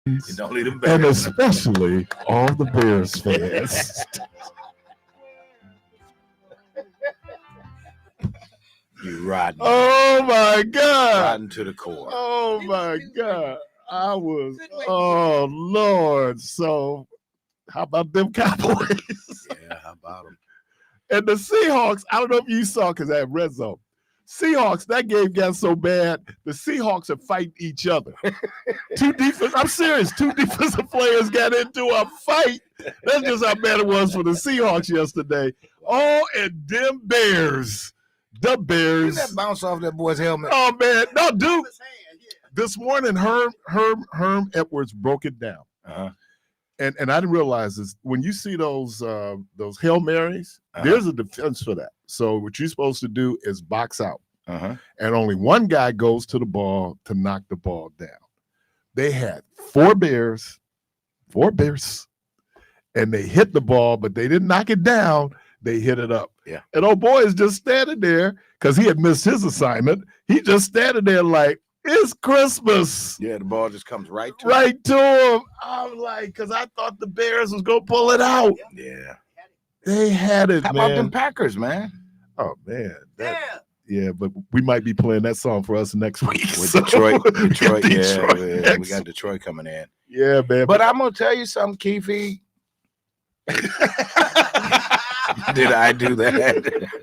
And don't leave them and Bears. especially all the Bears fans. You rotten. Oh my God. Rotten to the core. Oh my God. Oh Lord. So how about them Cowboys? Yeah, how about them? And the Seahawks, I don't know if you saw because I have red zone. Seahawks, that game got so bad, the Seahawks are fighting each other. I'm serious. Two defensive players got into a fight. That's just how bad it was for the Seahawks yesterday. Oh, and them Bears. The Bears. Didn't that bounce off that boy's helmet? Oh, man. No, dude. This morning, Herm Edwards broke it down. Uh-huh. And I didn't realize this. When you see those Hail Marys, there's a defense for that. So what you're supposed to do is box out. And only one guy goes to the ball to knock the ball down. They had four Bears, and they hit the ball, but they didn't knock it down. They hit it up. Yeah. And old boy is just standing there because he had missed his assignment. He just standing there like, it's Christmas. Yeah, the ball just comes right to him. I'm like, because I thought the Bears was going to pull it out. Yeah. They had it, How man. about them Packers, man? Oh, man. Yeah, but we might be playing that song for us next week. With so Detroit. Detroit We got Detroit coming in. Yeah, man. But I'm going to tell you something, Keefe. Did I do that?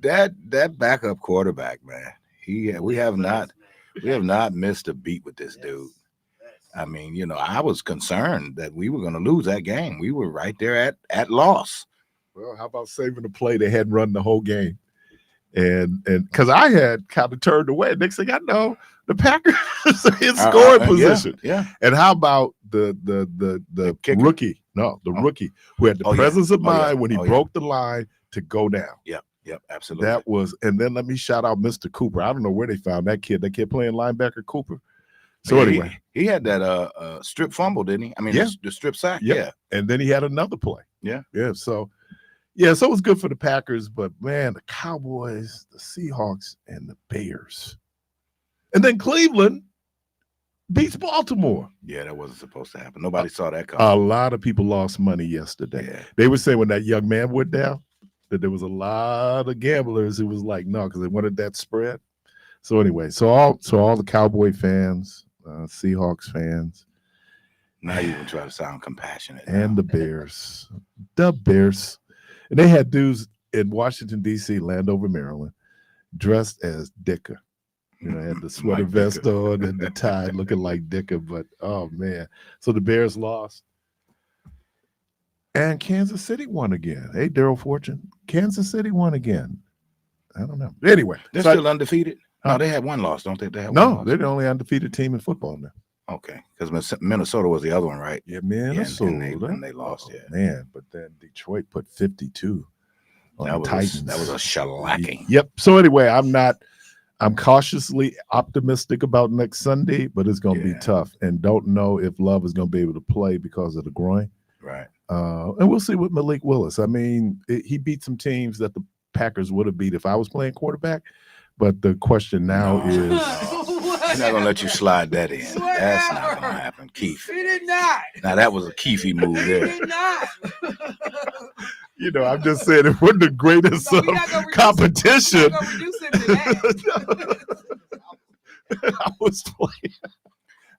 that backup quarterback, man. We have not missed a beat with this dude. I mean, I was concerned that we were going to lose that game. We were right there at loss. Well, how about saving the play? They hadn't run the whole game. And because I had kind of turned away. Next thing I know, the Packers in scoring position. Yeah. And how about the rookie? No, the rookie who had the presence of mind when he broke the line to go down. Yep, absolutely. That was, and then let me shout out Mr. Cooper. I don't know where they found that kid. That kid playing linebacker, Cooper. So anyway, he had that strip fumble, didn't he? I mean, the strip sack. Yeah, and then he had another play. Yeah. So it was good for the Packers, but man, the Cowboys, the Seahawks, and the Bears, and then Cleveland beats Baltimore. Yeah, that wasn't supposed to happen. Nobody saw that coming. A lot of people lost money yesterday. Yeah. They were saying when that young man went down that there was a lot of gamblers who was like, no, because they wanted that spread. So anyway, so all the Cowboy fans, Seahawks fans. Now you even try to sound compassionate. And the Bears. And they had dudes in Washington, D.C., Landover, Maryland, dressed as Dicker. Had the sweater vest on and the tie looking like Dicker. But, oh, man. So the Bears lost. And Kansas City won again. Hey, Daryl Fortune. Kansas City won again. I don't know. Anyway. They're still undefeated? No, they had one loss, don't they? They're the only undefeated team in football now. Okay. Because Minnesota was the other one, right? Yeah, Minnesota. And they lost, man, but then Detroit put 52 on the Titans. That was a shellacking. Yep. So anyway, I'm cautiously optimistic about next Sunday, but it's going to be tough. And don't know if Love is going to be able to play because of the groin. Right. And we'll see with Malik Willis. I mean, he beat some teams that the Packers would have beat if I was playing quarterback. But the question now is... He's not going to let you slide that in. That's not going to happen, Keefe. He did not. Now, that was a Keefe move there. He did not. I'm just saying it wasn't the greatest competition. I was playing.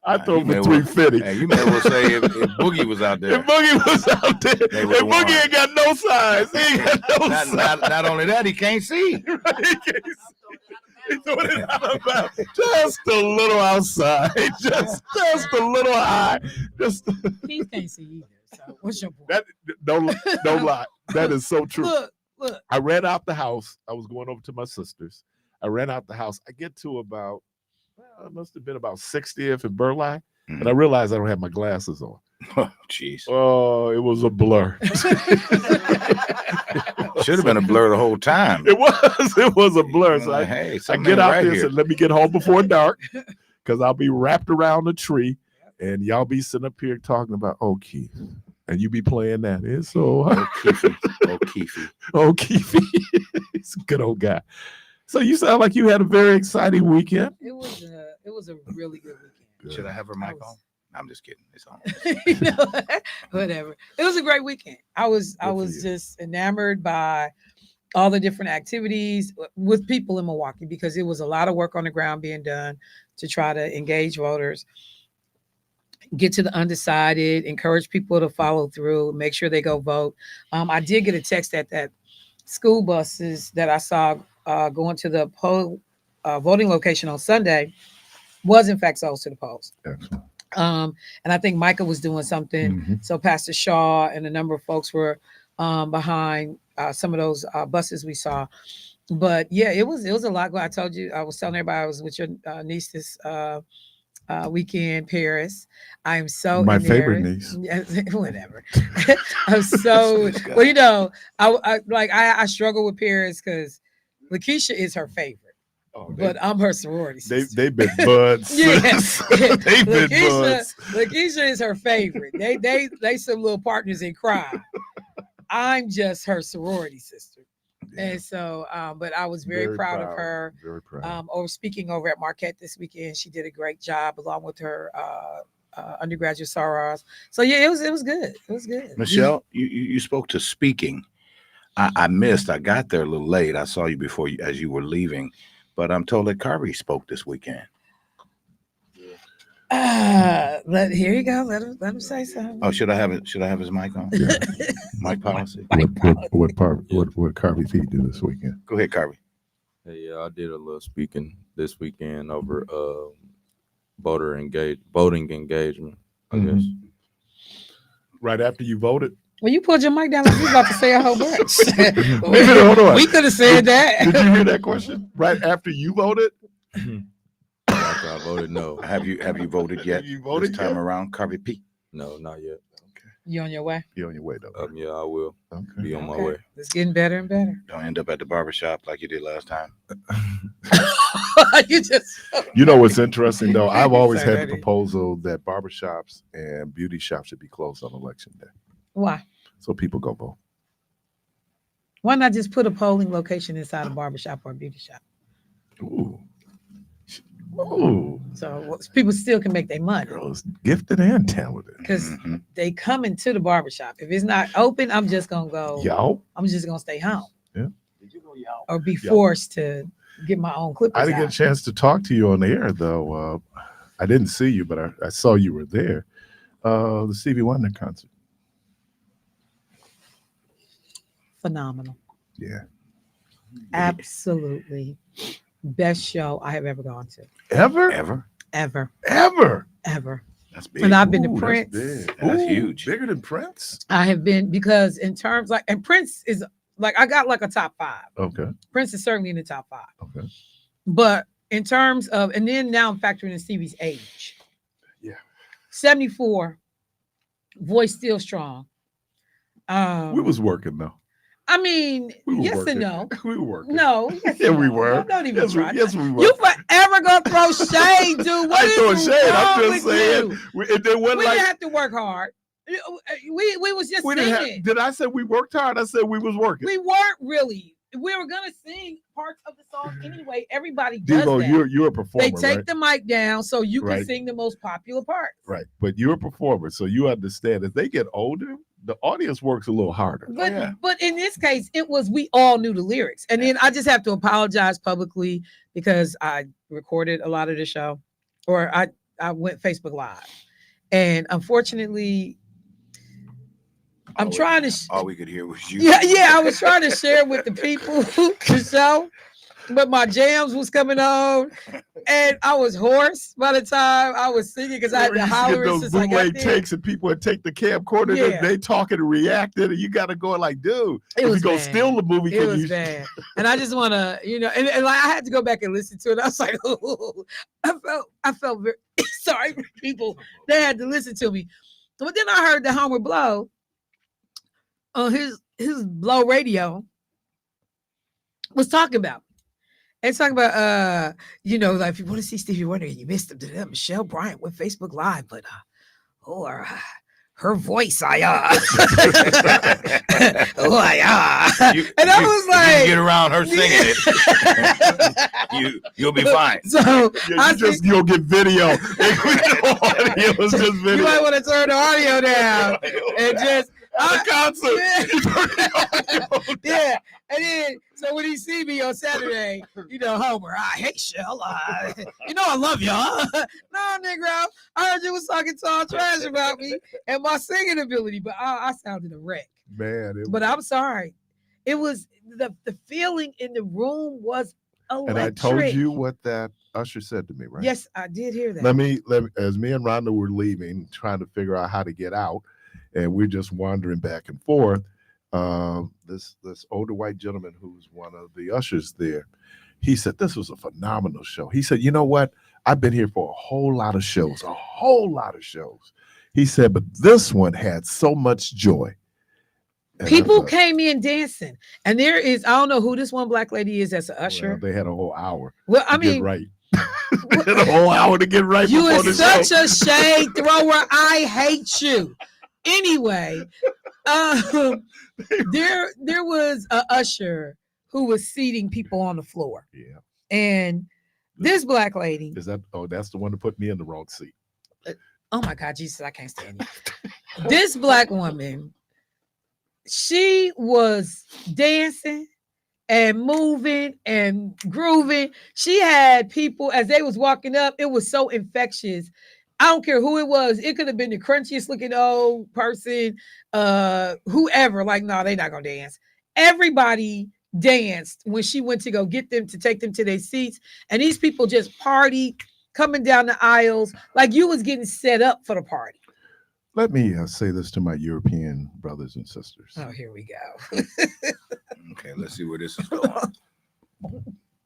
I throw for 350. Hey, you may as well say if Boogie was out there. If Boogie was out there, and Boogie ain't got no size. He ain't got no size. Not only that, he can't see. He can't see. He's doing it out of bounds. Just a little outside. Just a little high. He can't see either. So what's your point? Don't lie. That is so true. Look. I ran out the house. I was going over to my sister's. I ran out the house. I get to about, it must have been about 60th and Burleigh. Mm-hmm. And I realized I don't have my glasses on. Oh, jeez. Oh, it was a blur. Should have been a blur the whole time. It was a blur. So I get out there and said, let me get home before dark because I'll be wrapped around a tree and y'all be sitting up here talking about, oh, Keith. And you be playing that. It's so Keefe. He's a good old guy. So you sound like you had a very exciting weekend. It was a really good weekend. Should I have her mic on? I'm just kidding. It's on. Whatever. It was a great weekend. I was just enamored by all the different activities with people in Milwaukee, because it was a lot of work on the ground being done to try to engage voters, get to the undecided, encourage people to follow through, make sure they go vote. I did get a text that school buses that I saw going to the voting location on Sunday was in fact sold to the polls. Excellent. And I think Micah was doing something. Mm-hmm. So Pastor Shaw and a number of folks were behind some of those buses we saw. But yeah, it was a lot. I told you, I was telling everybody I was with your niece this weekend, Parris. I am so my favorite niece. Whatever. I'm so well. I struggle with Parris because Lakeisha is her favorite. Oh, but I'm her sorority sister. They've been buds. Yeah. They've been buds. Lakeisha is her favorite. They some little partners in crime. I'm just her sorority sister. Yeah. And so, but I was very proud of her. Very proud. Speaking over at Marquette this weekend, she did a great job along with her undergraduate sorors. So yeah, it was good. It was good. Michelle, you spoke to speaking. I missed. I got there a little late. I saw you before as you were leaving. But I'm told that Carvey spoke this weekend. Here you go. Let him say something. Oh, should I have his mic on? Yeah. Mic policy. What Carvey P do this weekend? Go ahead, Carvey. Hey, I did a little speaking this weekend over voting engagement, I guess. Right after you voted? Well, you pulled your mic down like you was about to say a whole bunch. Hold on. We could have said that. Did you hear that question? Right after you voted? After I voted, no. Have you voted yet? Have you voted this time yet? around, Carvey P? No, not yet. Okay. You on your way? You're on your way, though. Yeah, I will be on my Okay. way. It's getting better and better. Don't end up at the barbershop like you did last time. You know what's interesting, though? I've always Sorry, had the Daddy. proposal that barbershops and beauty shops should be closed on election day. Why? So people go vote. Why not just put a polling location inside a barbershop or a beauty shop? Ooh. Ooh. So people still can make their money. Girl is gifted and talented. Because they come into the barbershop. If it's not open, I'm just going to go. Y'all. I'm just going to stay home. Yeah. Did you go y'all? Or be forced to get my own clippers I didn't get a chance to talk to you on the air, though. I didn't see you, but I saw you were there. The Stevie Wonder concert. Phenomenal. Yeah. Absolutely. Best show I have ever gone to. Ever? That's big. And I've been Ooh, to Prince. That's huge. Bigger than Prince? I have been, because in terms and Prince is I got a top 5. Okay. Prince is certainly in the top 5. Okay. But in terms of, and then now I'm factoring in Stevie's age. Yeah. 74, voice still strong. We was working, though. I mean, We were yes working. and no. We were working. No. Yes Yeah, and we no. were. Don't even try. Yes, we were. You forever gonna throw shade, dude. What I is throwing shade. I'm wrong just with saying. you? We We didn't have to work hard. We was just singing. Did I say we worked hard? I said we was working. We weren't really. We were gonna sing parts of the song anyway. Everybody does Devo, that. you're a performer. They take right? the mic down so you can Right. sing the most popular parts. Right, but you're a performer, so you understand as they get older, the audience works a little harder. But in this case, it was we all knew the lyrics. And then I just have to apologize publicly because I recorded a lot of the show, or I went Facebook Live. And unfortunately, I'm trying to all we could hear was you. Yeah, I was trying to share with the people the show, but my jams was coming on, and I was hoarse by the time I was singing because I had to holler those since I got bootleg there. takes and people would take the camcorder, Yeah. they talking and reacting, and you got to go like, dude, It if was you gonna bad. steal the movie, It can was you? bad, and I just want to, and like I had to go back and listen to it. I was like, oh, I felt very sorry for people that had to listen to me. But then I heard that Homer Blow on his Blow radio was talking about. And talking about, like if you want to see Stevie Wonder and you missed him, Michelle Bryant went Facebook Live, but her voice, oh, and I was like, you get around her singing it, you'll be fine. So you'll get video. Audio is just video. You might want to turn the audio down and just concert. Yeah. And then, so when he see me on Saturday, Homer, I hate Shell. I love y'all. No, Negro, I heard you was talking tall trash about me and my singing ability, but I sounded a wreck. Man. But I'm sorry. It was the feeling in the room was electric. And I told you what that usher said to me, right? Yes, I did hear that. Let me, as me and Rhonda were leaving, trying to figure out how to get out, and we're just wandering back and forth. This older white gentleman who's one of the ushers there, he said, this was a phenomenal show. He said, you know what? I've been here for a whole lot of shows. He said, but this one had so much joy. And people came in dancing. And there is, I don't know who this one black lady is that's an usher. Well, they had a whole hour. Well, I mean, get right. They had a whole hour to get right. You are such a shade thrower. I hate you. Anyway, there was a usher who was seating people on the floor. Yeah. And this black lady. Is that? Oh, that's the one to put me in the wrong seat. Oh my God, Jesus, I can't stand you. This black woman, she was dancing and moving and grooving. She had people as they was walking up. It was so infectious. I don't care who it was. It could have been the crunchiest looking old person, whoever. Like, no, they're not gonna dance. Everybody danced when she went to go get them to take them to their seats, and these people just partied, coming down the aisles like you was getting set up for the party. Let me say this to my European brothers and sisters. Oh, here we go. Okay, let's see where this is going.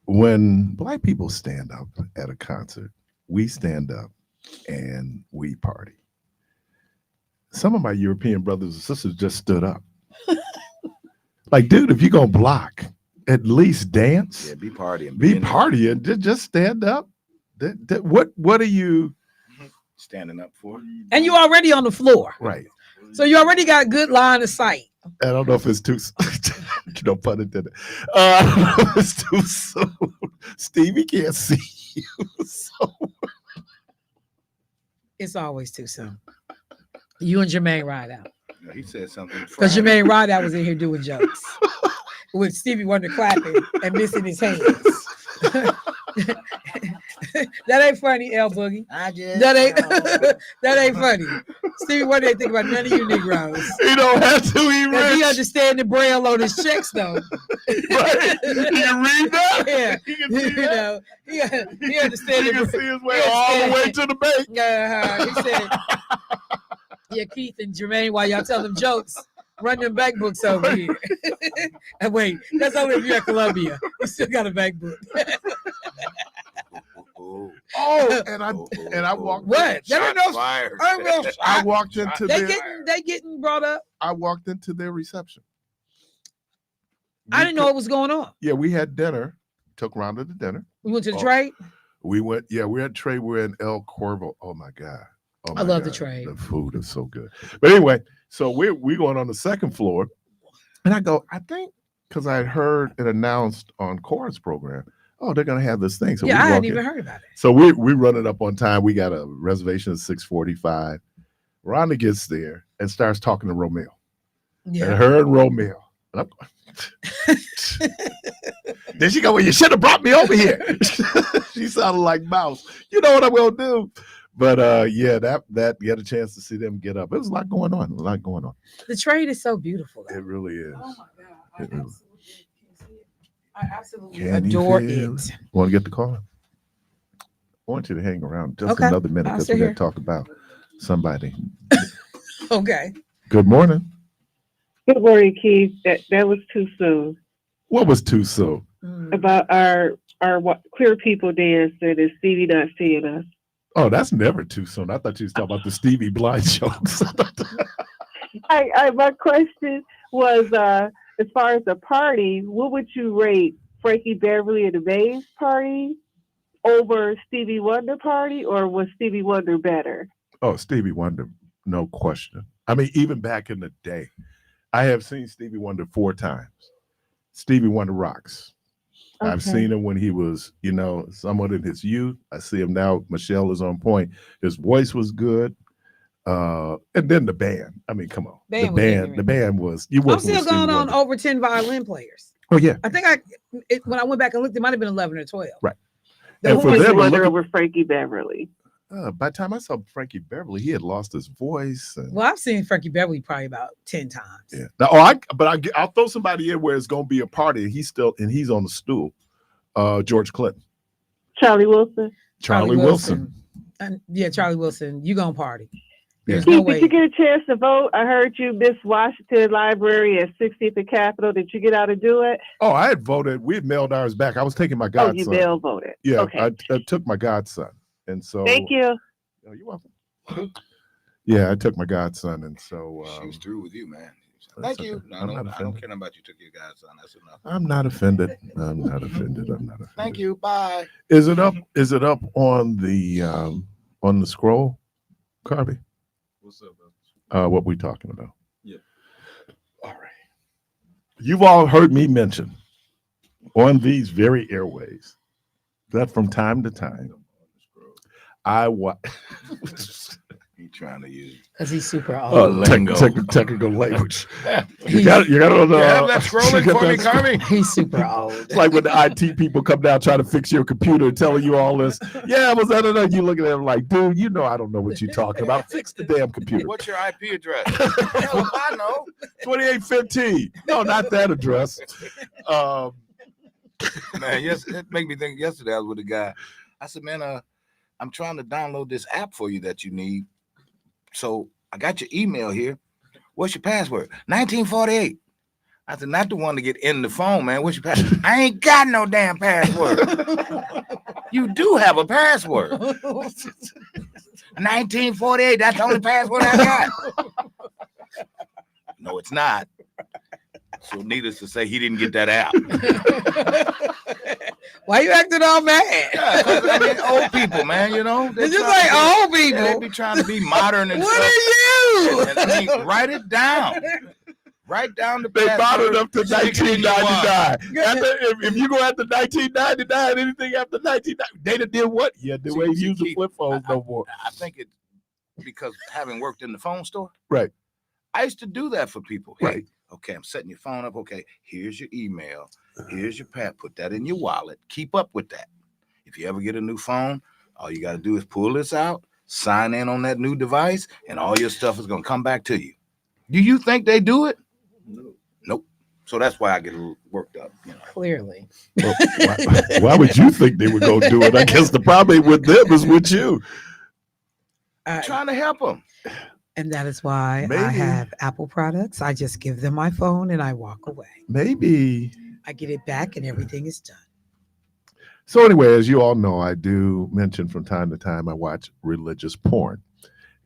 When black people stand up at a concert, we stand up and we party. Some of my European brothers and sisters just stood up. Like, dude, if you're gonna block, at least dance. Yeah, be partying. Be partying. Just stand up. What are you standing up for? And you already on the floor. Right. So you already got good line of sight. I don't know if it's too pun intended. I don't know if it's too soon. Stevie can't see you. So. It's always too soon. You and Jermaine ride out. Yeah, he said something. Because Jermaine Rideout was in here doing jokes with Stevie Wonder clapping and missing his hands. That ain't funny, L Boogie. That ain't funny. Stevie Wonder ain't think about none of you Negroes. He don't have to. He rich. He understand the braille on his checks though. Right. You read that? Yeah. He can see that. He understand. He can see his way all the way to the bank. He said, yeah, Keith and Jermaine, while y'all tell them jokes, run them bank books over here. And wait, that's only if you're at Columbia. You still got a bank book. And I walked. What? I walked into they getting brought up. I walked into their reception. I didn't know what was going on. Yeah, we had dinner. Took Rhonda to dinner. We went to the trade. We went. Yeah, we had trade. We're in El Corvo. Oh my God. I love the trade. The food is so good. But anyway, so we're going on the second floor, and I go. I think because I had heard it announced on Cora's program. Oh, they're gonna have this thing. So yeah, I hadn't even heard about it. So we running up on time. We got a reservation at 6:45. Rhonda gets there and starts talking to Romeo. Yeah. And her and Romeo. And I'm going, then she go, well, you should have brought me over here. She sounded like Mouse. You know what I'm gonna do. But yeah, that you had a chance to see them get up. It was a lot going on. The trade is so beautiful. It really is. Oh my God. I absolutely adore it. Want to get the call? I want you to hang around just another minute because we're going to talk about somebody. Okay. Good morning. Good morning, Keith. That was too soon. What was too soon? About our queer people dancing and Stevie not seeing us. Oh, that's never too soon. I thought you was talking about the Stevie Blind jokes. My question was, as far as the party, what would you rate Frankie Beverly and the Maze party over Stevie Wonder party, or was Stevie Wonder better? Oh, Stevie Wonder, no question. I mean, even back in the day, I have seen Stevie Wonder 4 times. Stevie Wonder rocks. Okay. I've seen him when he was, somewhat in his youth. I see him now. Michelle is on point. His voice was good. And then the band. I mean, come on. The band was. I'm still going on over 10 violin players. Oh, yeah. I think when I went back and looked, it might have been 11 or 12. Right. Who was the winner over Frankie Beverly? By the time I saw Frankie Beverly, he had lost his voice. Well, I've seen Frankie Beverly probably about 10 times. Yeah. Now, I'll throw somebody in where it's going to be a party, and he's on the stool. George Clinton. Charlie Wilson. Charlie Wilson. Yeah, Charlie Wilson. You gonna party? Yeah. Keith, did you get a chance to vote? I heard you missed Washington Library at 60th and Capitol. Did you get out and do it? Oh, I had voted. We had mailed ours back. I was taking my godson. Oh, you mail voted. Yeah, okay. I took my godson, and so. Thank you. Oh, you're welcome. Yeah, I took my godson, and so. She was through with you, man. Thank you. No, I don't care about you took your godson. That's enough. I'm not offended. Thank you. Bye. Is it up? Is it up on the scroll, Carby? What's up? What we talking about? Yeah. All right. You've all heard me mention on these very airways that from time to time I watch. He's trying to use because he's super old. Technical language. You got it on have that scrolling for me, Carmi. He's super old. It's like when the IT people come down trying to fix your computer, telling you all this. Yeah, was that enough? You looking at them like, dude, I don't know what you're talking about. Fix the damn computer. What's your IP address? Hell, I know. 2815. No, not that address. Man, yes, it made me think. Yesterday I was with a guy. I said, man, I'm trying to download this app for you that you need. So I got your email here. What's your password? 1948. I said, not the one to get in the phone, man. What's your password? I ain't got no damn password. You do have a password. 1948. That's the only password I got. No, it's not. So needless to say, he didn't get that app. Why you acting all mad? Yeah, I mean, old people, man, It's just like old people. They be trying to be modern and what stuff. Are you? And, I mean, write it down. Write down the They password. modeled up to 1999. If you go after 1999, anything after 1999, they did what? Yeah, they ain't use the flip phones no more. I think it's because having worked in the phone store, right? I used to do that for people. Hey, right. Okay, I'm setting your phone up. Okay, here's your email. Here's your pad. Put that in your wallet. Keep up with that. If you ever get a new phone, all you got to do is pull this out, sign in on that new device, and all your stuff is going to come back to you. Do you think they do it? No. Nope. So that's why I get a little worked up. Clearly. Well, why would you think they would go do it? I guess the problem with them is with you. I'm trying to help them. And that is why I have Apple products. I just give them my phone and I walk away. Maybe. I get it back and everything is done. So anyway, as you all know, I do mention from time to time I watch religious porn.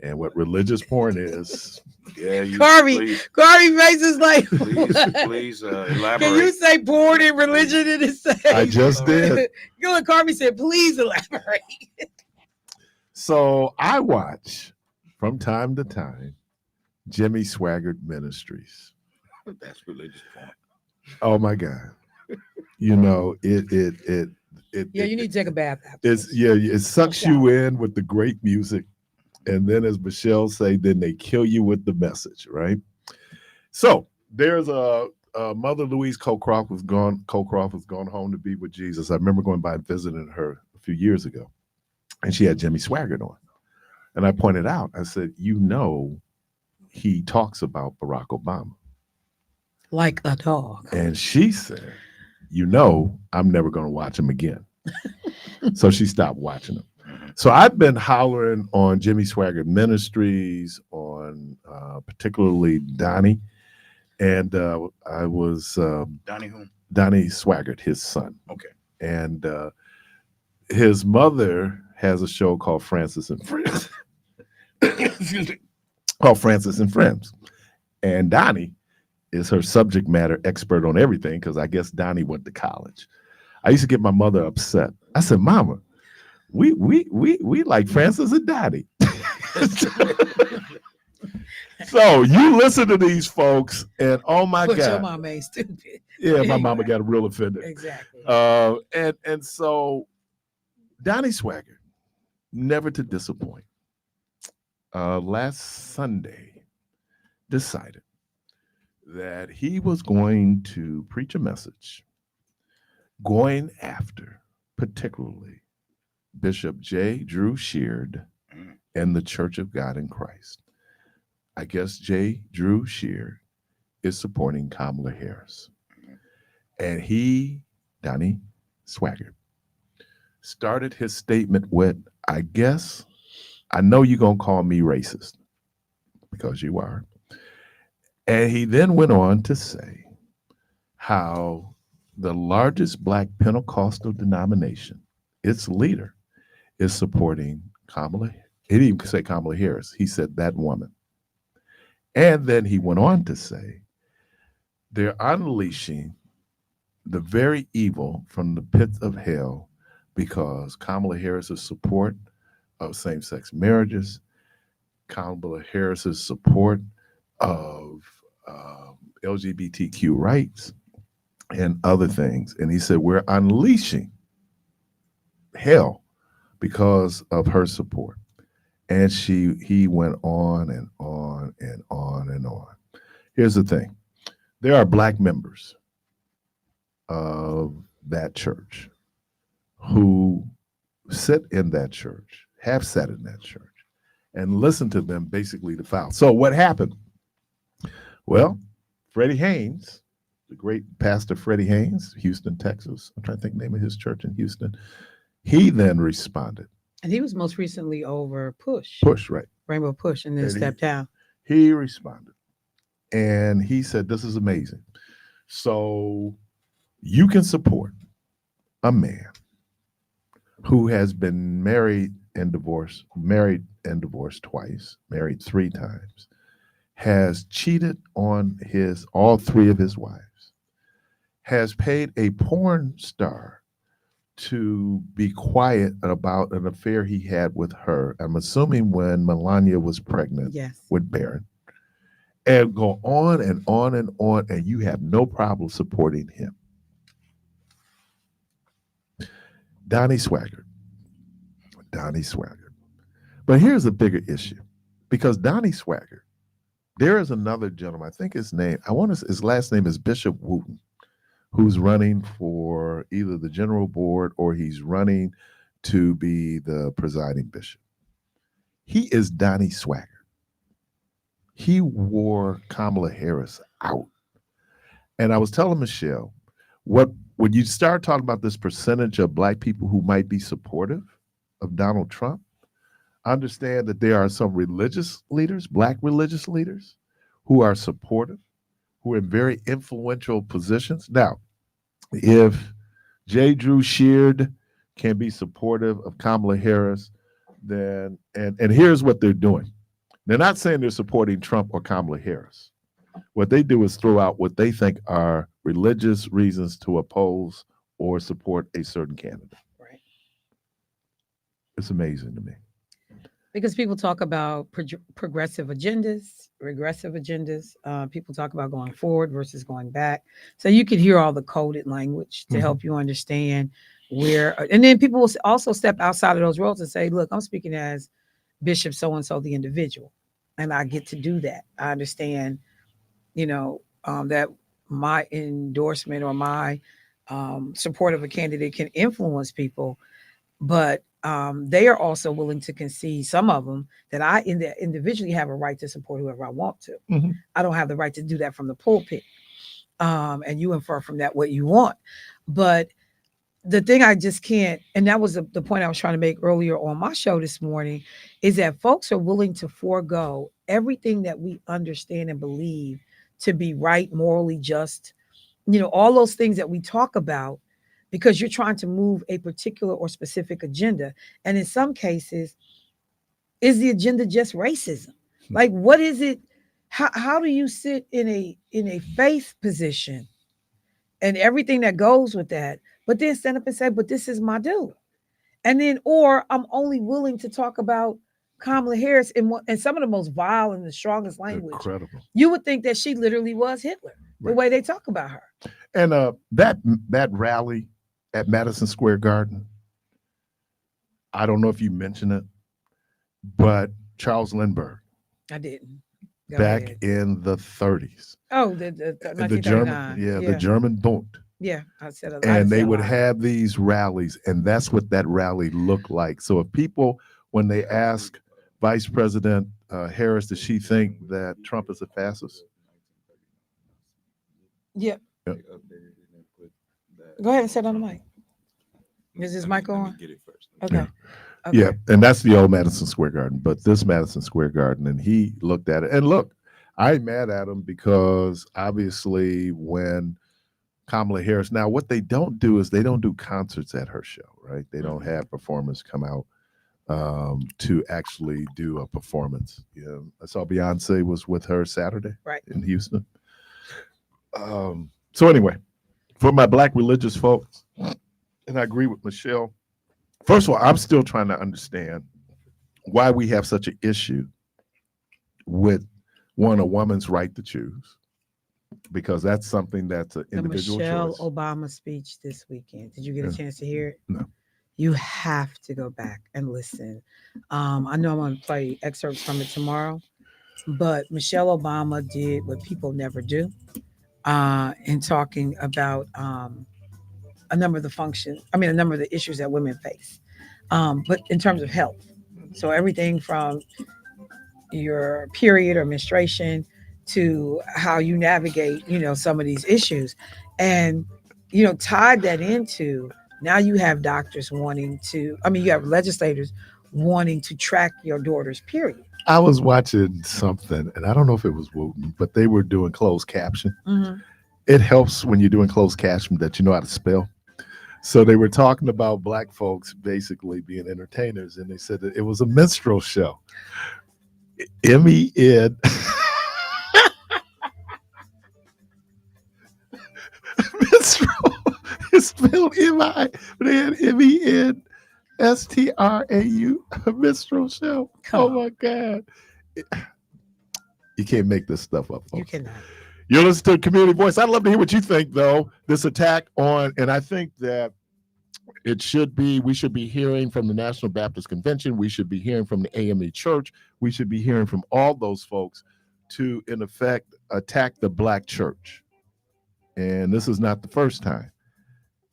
And what religious porn is. Yeah, Carby face is like. Please elaborate. Can you say porn and religion in the same? I just did. Good. Carby said, please elaborate. So I watch from time to time Jimmy Swaggart Ministries. That's religious porn. Oh my God. it Yeah, you need to take a bath after. It sucks you in with the great music. And then as Michelle say, then they kill you with the message, right? So there's a Mother Louise Colcroft was gone home to be with Jesus. I remember going by and visiting her a few years ago. And she had Jimmy Swaggart on. And I pointed out, I said, he talks about Barack Obama. Like a dog. And she said, I'm never going to watch him again. So she stopped watching him. So I've been hollering on Jimmy Swaggart Ministries, on particularly Donnie. And I was... Donnie whom? Donnie Swaggart, his son. Okay. And his mother has a show called Francis and Friends. Excuse me. Called Francis and Friends. And Donnie is her subject matter expert on everything because I guess Donnie went to college. I used to get my mother upset. I said, Mama, we like Francis and Donnie. So you listen to these folks, and oh my But your God, mama ain't stupid. yeah, my Anyway. mama got real offended. Exactly. And so Donnie Swaggart, never to disappoint, last Sunday decided that he was going to preach a message going after particularly Bishop J. Drew Sheard and the Church of God in Christ. I guess J. Drew Sheard is supporting Kamala Harris. And he, Donnie Swaggart, started his statement with, I guess, I know you're going to call me racist, because you are. And he then went on to say how the largest Black Pentecostal denomination, its leader, is supporting Kamala. He didn't even say Kamala Harris. He said that woman. And then he went on to say they're unleashing the very evil from the pits of hell because Kamala Harris's support of same-sex marriages, Kamala Harris's support of LGBTQ rights, and other things. And he said, we're unleashing hell because of her support. And he went on and on and on and on. Here's the thing. There are Black members of that church who sit in that church, have sat in that church, and listen to them basically defile. So what happened? Well, Freddie Haynes, the great pastor Freddie Haynes, Houston, Texas. I'm trying to think the name of his church in Houston. He then responded. And he was most recently over Push. Push, right. Rainbow Push, and then And stepped down. He responded. And he said, this is amazing. So you can support a man who has been married and divorced twice, married 3 times, has cheated on all 3 of his wives, has paid a porn star to be quiet about an affair he had with her. I'm assuming when Melania was pregnant with Barron, and go on and on and on, and you have no problem supporting him. Donnie Swaggart. But here's a bigger issue, because Donnie Swaggart, there is another gentleman, I think his last name is Bishop Wooten, who's running for either the general board or he's running to be the presiding bishop. He is Donnie Swaggart. He wore Kamala Harris out. And I was telling Michelle, when you start talking about this percentage of Black people who might be supportive of Donald Trump, understand that there are some religious leaders, Black religious leaders, who are supportive, who are in very influential positions. Now, if J. Drew Sheard can be supportive of Kamala Harris, then, and here's what they're doing. They're not saying they're supporting Trump or Kamala Harris. What they do is throw out what they think are religious reasons to oppose or support a certain candidate. Right. It's amazing to me. Because people talk about progressive agendas, regressive agendas. People talk about going forward versus going back. So you can hear all the coded language to help you understand where. And then people will also step outside of those roles and say, look, I'm speaking as Bishop so-and-so, the individual. And I get to do that. I understand, that my endorsement or my support of a candidate can influence people. But they are also willing to concede, some of them, that I individually have a right to support whoever I want to. Mm-hmm. I don't have the right to do that from the pulpit. And you infer from that what you want. But the thing I just can't, and that was the point I was trying to make earlier on my show this morning, is that folks are willing to forego everything that we understand and believe to be right, morally just, all those things that we talk about, because you're trying to move a particular or specific agenda. And in some cases, is the agenda just racism? Like, what is it? How do you sit in a faith position and everything that goes with that, but then stand up and say, but this is my dude? And then, or I'm only willing to talk about Kamala Harris in some of the most vile and the strongest language. Incredible. You would think that she literally was Hitler, the Right. way they talk about her. And that rally at Madison Square Garden, I don't know if you mentioned it, but Charles Lindbergh, I didn't. Go back ahead. in the 30s, Oh, the the German, 1939. the German Bund, Yeah, I said and they would have these rallies, and that's what that rally looked like. So if people, when they ask Vice President Harris, does she think that Trump is a fascist? Yeah. Yep. Go ahead and sit on the mic. Is this mic Let me on? get it first. Okay. Yeah. Okay. Yeah, and that's the old Madison Square Garden, but this Madison Square Garden, and he looked at it. And look, I ain't mad at him because obviously when Kamala Harris, now what they don't do is they don't do concerts at her show, right? They don't have performers come out to actually do a performance. Yeah, I saw Beyonce was with her Saturday, Right. in Houston. So anyway, for my Black religious folks, and I agree with Michelle. First of all, I'm still trying to understand why we have such an issue with a woman's right to choose, because that's something that's an The individual Michelle choice. Obama speech this weekend. Did you get a chance to hear it? No. You have to go back and listen. I know I'm going to play excerpts from it tomorrow, but Michelle Obama did what people never do in talking about a number of the issues that women face, but in terms of health. So everything from your period or menstruation to how you navigate, some of these issues, and tied that into now you have doctors wanting to. I mean, you have legislators wanting to track your daughter's period. I was watching something, and I don't know if it was Wooten, but they were doing closed caption. Mm-hmm. It helps when you're doing closed caption that you know how to spell. So they were talking about Black folks basically being entertainers, and they said that it was a minstrel show. MEN. Minstrel is spelled M-I, but they had MENSTRAU, a minstrel show. Oh my God. You can't make this stuff up, folks. You cannot. You're listening to Community Voice. I'd love to hear what you think, though. This attack on, and I think that we should be hearing from the National Baptist Convention. We should be hearing from the AME Church. We should be hearing from all those folks to, in effect, attack the Black church. And this is not the first time.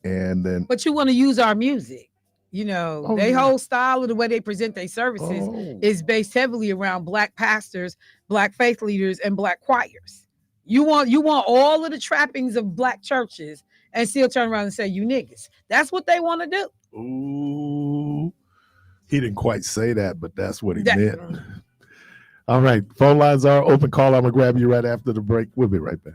And then, But you want to use our music. Their whole style of the way they present their services is based heavily around Black pastors, Black faith leaders, and Black choirs. You want all of the trappings of Black churches and still turn around and say you niggas. That's what they want to do. Ooh, he didn't quite say that, but that's what he meant. All right, phone lines are open. Call. I'm gonna grab you right after the break. We'll be right back.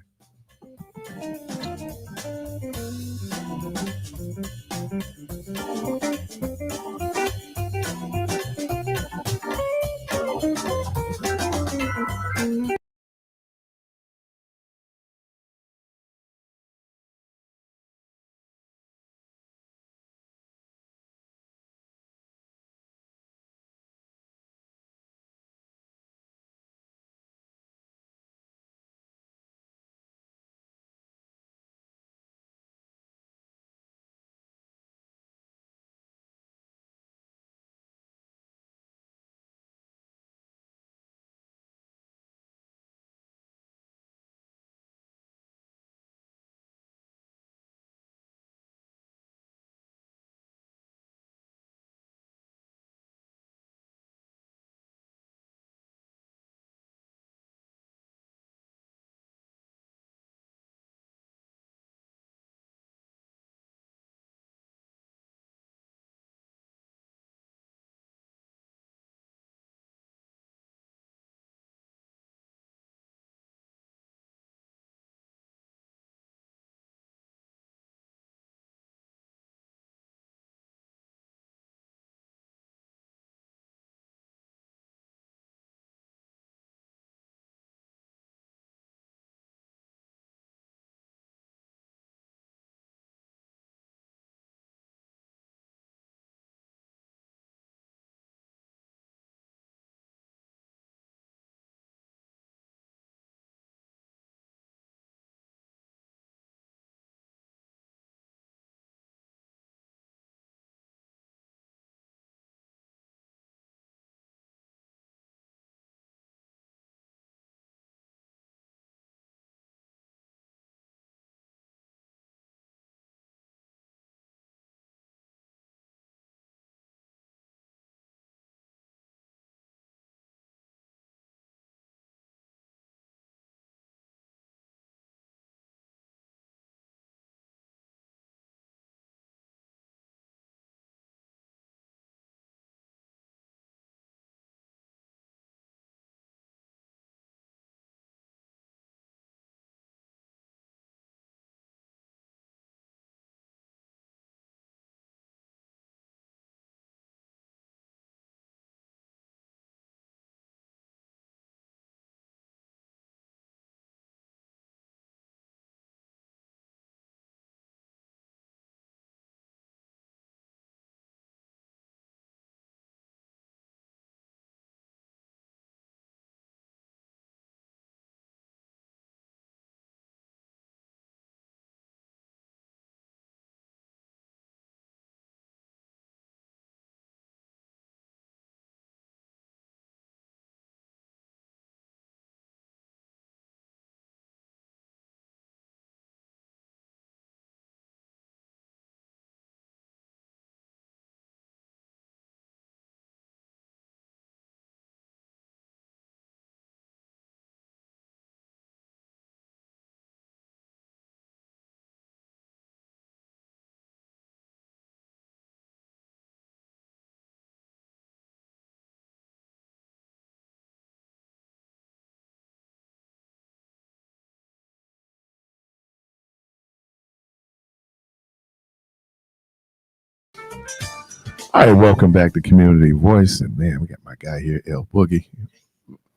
All right, welcome back to Community Voice. And man, we got my guy here, L Boogie.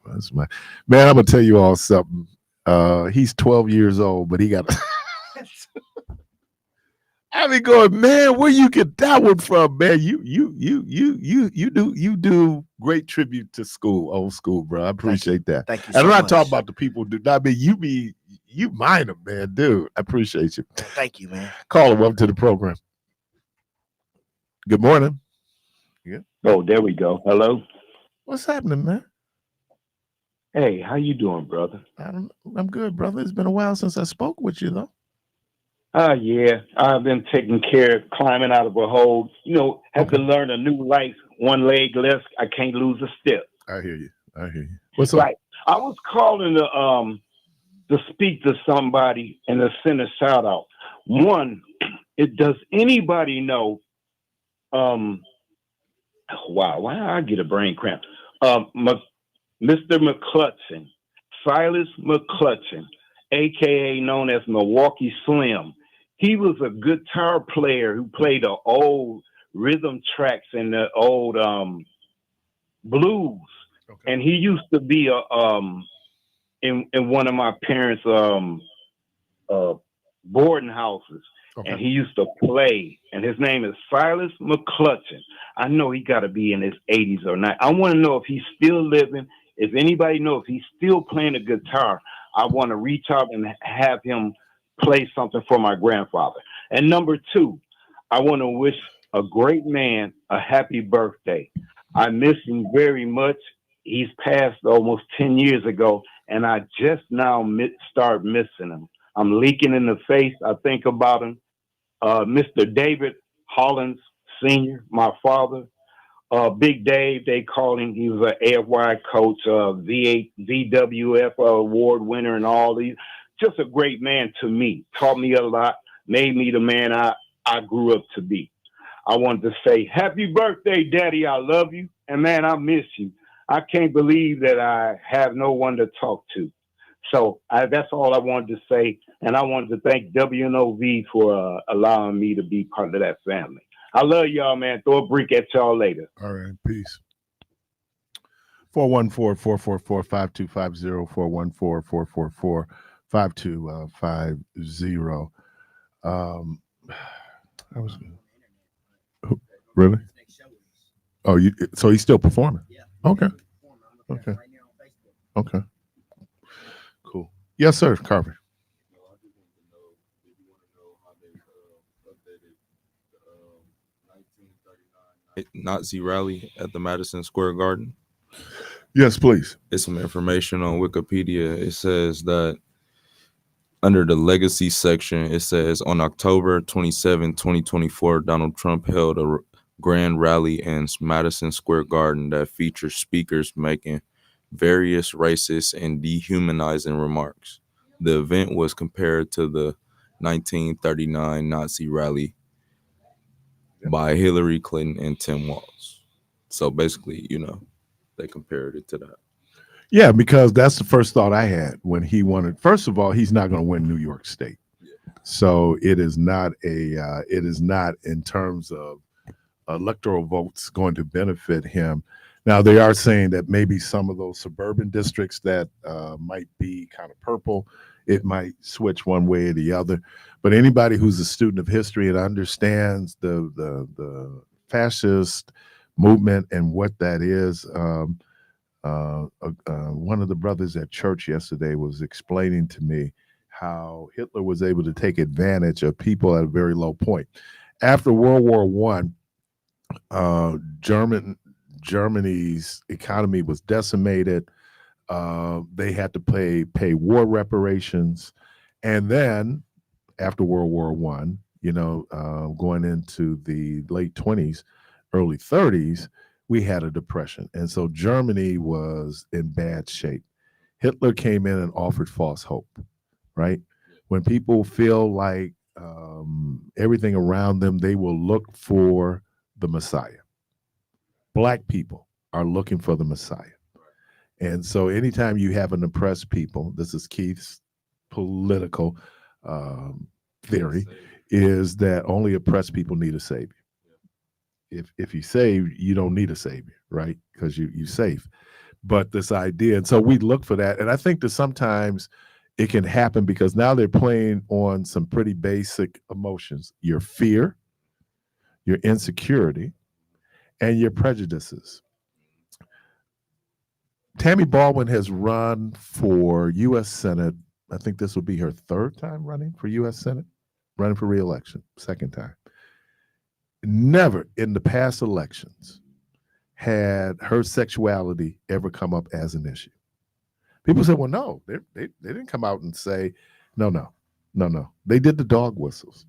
That's my man. I'm gonna tell you all something. He's 12 years old, but he got. I be going, man. Where you get that one from, man? You do great tribute to school, old school, bro. I appreciate that. Thank you And so I'm not much. talking about the people who do not. I mean, you mind them, man, dude. I appreciate you. Thank you, man. Call him up to the program. Good morning. Yeah. Oh, there we go. Hello. What's happening, man? Hey, how you doing, brother? I'm good, brother. It's been a while since I spoke with you, though. Yeah. I've been taking care of climbing out of a hole. You know, have to learn a new life. One leg less. I can't lose a step. I hear you. What's up? Right. I was calling to speak to somebody and to send a shout out. One, does anybody know? Wow, why I get a brain cramp? Mr. McClutson, Silas McClutson, aka known as Milwaukee Slim. He was a guitar player who played the old rhythm tracks and the old blues. Okay. And he used to be in one of my parents' boarding houses. Okay. And he used to play, and his name is Silas McClutson. I know he got to be in his 80s or not. I want to know if he's still living. If anybody knows if he's still playing the guitar, I want to reach out and have him play something for my grandfather. And number two, I want to wish a great man a happy birthday. I miss him very much. He's passed almost 10 years ago, and I just now start missing him. I'm leaking in the face. I think about him. Mr. David Hollins Sr., my father. Big Dave, they call him. He was an AFY coach, VWF award winner and all these. Just a great man to me. Taught me a lot. Made me the man I grew up to be. I wanted to say, happy birthday, Daddy. I love you. And, man, I miss you. I can't believe that I have no one to talk to. So that's all I wanted to say. And I wanted to thank WNOV for allowing me to be part of that family. I love y'all, man. Throw a brick at y'all later. All right. Peace. 414-444-5250, 414-444-5250. I was really? Oh, so he's still performing? Yeah. Okay. Okay. Cool. Yes, sir, Carver. Nazi rally at the Madison Square Garden. Yes, please. It's some information on Wikipedia. It says that under the legacy section, it says on October 27, 2024, Donald Trump held a grand rally in Madison Square Garden that featured speakers making various racist and dehumanizing remarks. The event was compared to the 1939 Nazi rally by Hillary Clinton and Tim Walz. So basically, they compared it to that. Yeah, because that's the first thought I had when he wanted. First of all, he's not going to win New York State, so it is not in terms of electoral votes going to benefit him. Now they are saying that maybe some of those suburban districts that might be kind of purple, it might switch one way or the other. But anybody who's a student of history and understands the fascist movement and what that is. One of the brothers at church yesterday was explaining to me how Hitler was able to take advantage of people at a very low point. After World War I, Germany's economy was decimated. They had to pay war reparations, and then after World War I, going into the late 20s, early 30s, we had a depression. And so Germany was in bad shape. Hitler came in and offered false hope, right? When people feel like everything around them, they will look for the Messiah. Black people are looking for the Messiah. And so anytime you have an oppressed people, this is Keith's political theory, is that only oppressed people need a savior. if you save, you don't need a savior, right? Because you safe. But this idea, and so we look for that, and I think that sometimes it can happen because now they're playing on some pretty basic emotions: your fear, your insecurity, and your prejudices. Tammy Baldwin has run for U.S. Senate. I think this will be her third time running for U.S. Senate, running for re-election, second time. Never in the past elections had her sexuality ever come up as an issue. People said, well, no, they didn't come out and say, no. They did the dog whistles.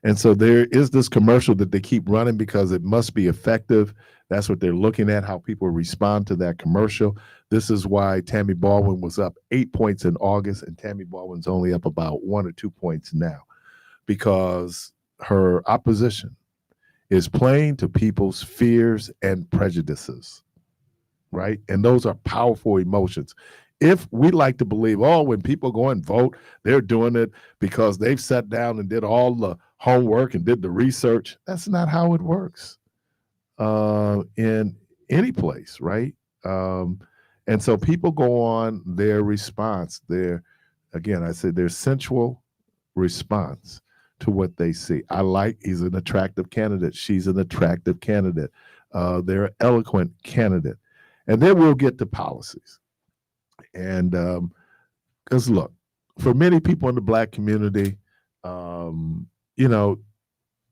And so there is this commercial that they keep running because it must be effective. That's what they're looking at, how people respond to that commercial. This is why Tammy Baldwin was up 8 points in August, and Tammy Baldwin's only up about 1 or 2 points now, because her opposition is playing to people's fears and prejudices, right? And those are powerful emotions. If we like to believe, oh, when people go and vote, they're doing it because they've sat down and did all the homework and did the research, that's not how it works in any place, right? And so people go on their response, I said their sensual response to what they see. He's an attractive candidate. She's an attractive candidate. They're an eloquent candidate. And then we'll get to policies. And because look, for many people in the Black community, Barack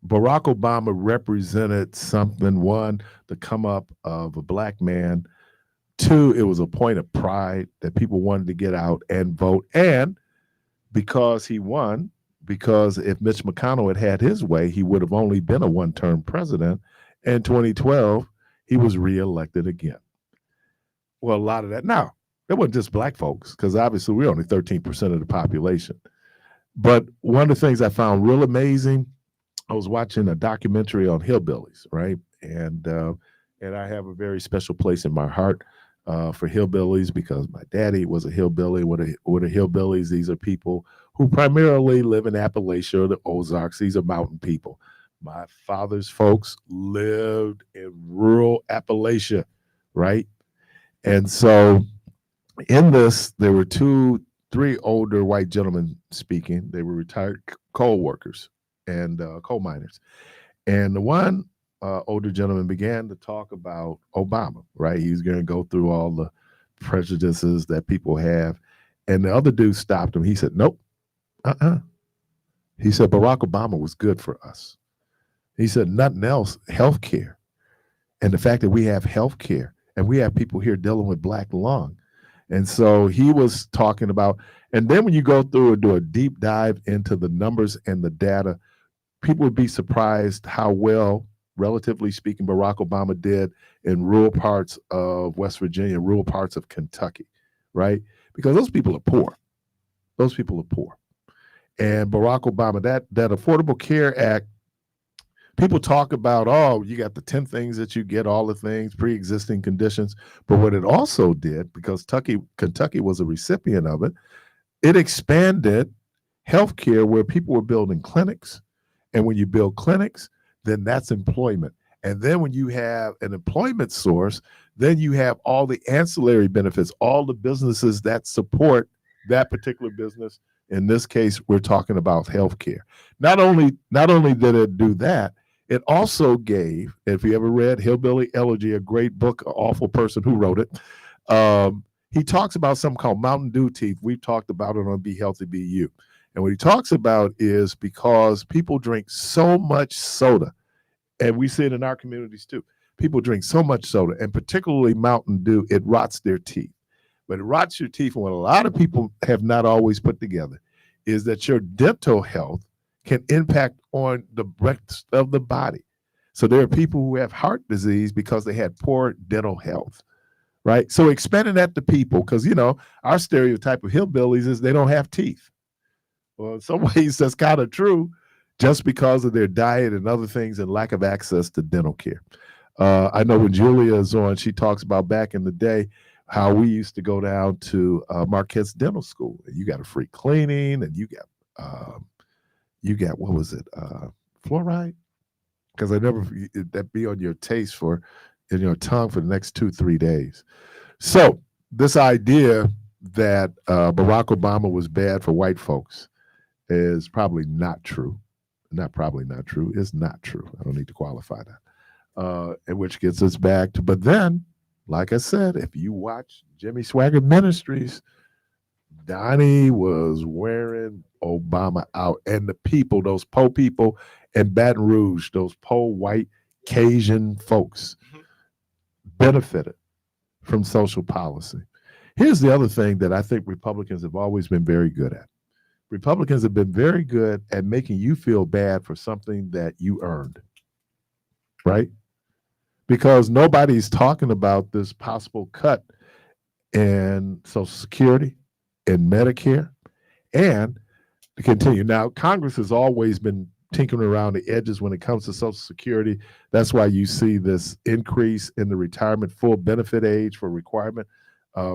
Obama represented something. One, the come up of a Black man. Two, it was a point of pride that people wanted to get out and vote. And because he won, because if Mitch McConnell had his way, he would have only been a one-term president. In 2012, he was reelected again. Well, a lot of that. Now, it wasn't just Black folks, because obviously we're only 13% of the population. But one of the things I found real amazing, I was watching a documentary on hillbillies, right? And I have a very special place in my heart for hillbillies, because my daddy was a hillbilly. What are hillbillies? These are people who primarily live in Appalachia or the Ozarks. These are mountain people. My father's folks lived in rural Appalachia, right? And so in this, there were 3 older white gentlemen speaking. They were retired coal workers and coal miners. And the one older gentleman began to talk about Obama, right? He was going to go through all the prejudices that people have. And the other dude stopped him. He said, nope, He said, Barack Obama was good for us. He said, nothing else, healthcare. And the fact that we have healthcare and we have people here dealing with Black lung. And so he was talking about, and then when you go through and do a deep dive into the numbers and the data, people would be surprised how well, relatively speaking, Barack Obama did in rural parts of West Virginia, rural parts of Kentucky, right? Because those people are poor. Those people are poor. And Barack Obama, that Affordable Care Act, people talk about, oh, you got the 10 things that you get, all the things, pre-existing conditions. But what it also did, because Kentucky was a recipient of it, it expanded healthcare where people were building clinics. And when you build clinics, then that's employment. And then when you have an employment source, then you have all the ancillary benefits, all the businesses that support that particular business. In this case, we're talking about healthcare. Not only did it do that, it also gave, if you ever read Hillbilly Elegy, a great book, an awful person who wrote it, he talks about something called Mountain Dew teeth. We've talked about it on Be Healthy, Be You. And what he talks about is because people drink so much soda, and we see it in our communities too. People drink so much soda, and particularly Mountain Dew, it rots their teeth. But it rots your teeth, and what a lot of people have not always put together is that your dental health can impact on the rest of the body. So there are people who have heart disease because they had poor dental health, right? So expanding that to people, because, our stereotype of hillbillies is they don't have teeth. Well, in some ways that's kind of true, just because of their diet and other things and lack of access to dental care. I know when Julia is on, she talks about back in the day how we used to go down to Marquette's Dental School. And you got a free cleaning, and you got what was it? Fluoride? because I never that be on your taste for in your tongue for the next 2-3 days. So this idea that Barack Obama was bad for white folks is probably not true. Not probably not true. It's not true. I don't need to qualify that. And which gets us back to, but then, like I said, if you watch Jimmy Swaggart Ministries, Donnie was wearing Obama out. And the people, those po people in Baton Rouge, those po white Cajun folks benefited from social policy. Here's the other thing that I think Republicans have always been very good at. Republicans have been very good at making you feel bad for something that you earned, right? Because nobody's talking about this possible cut in Social Security, in Medicare, and to continue. Now, Congress has always been tinkering around the edges when it comes to Social Security. That's why you see this increase in the retirement full benefit age for requirement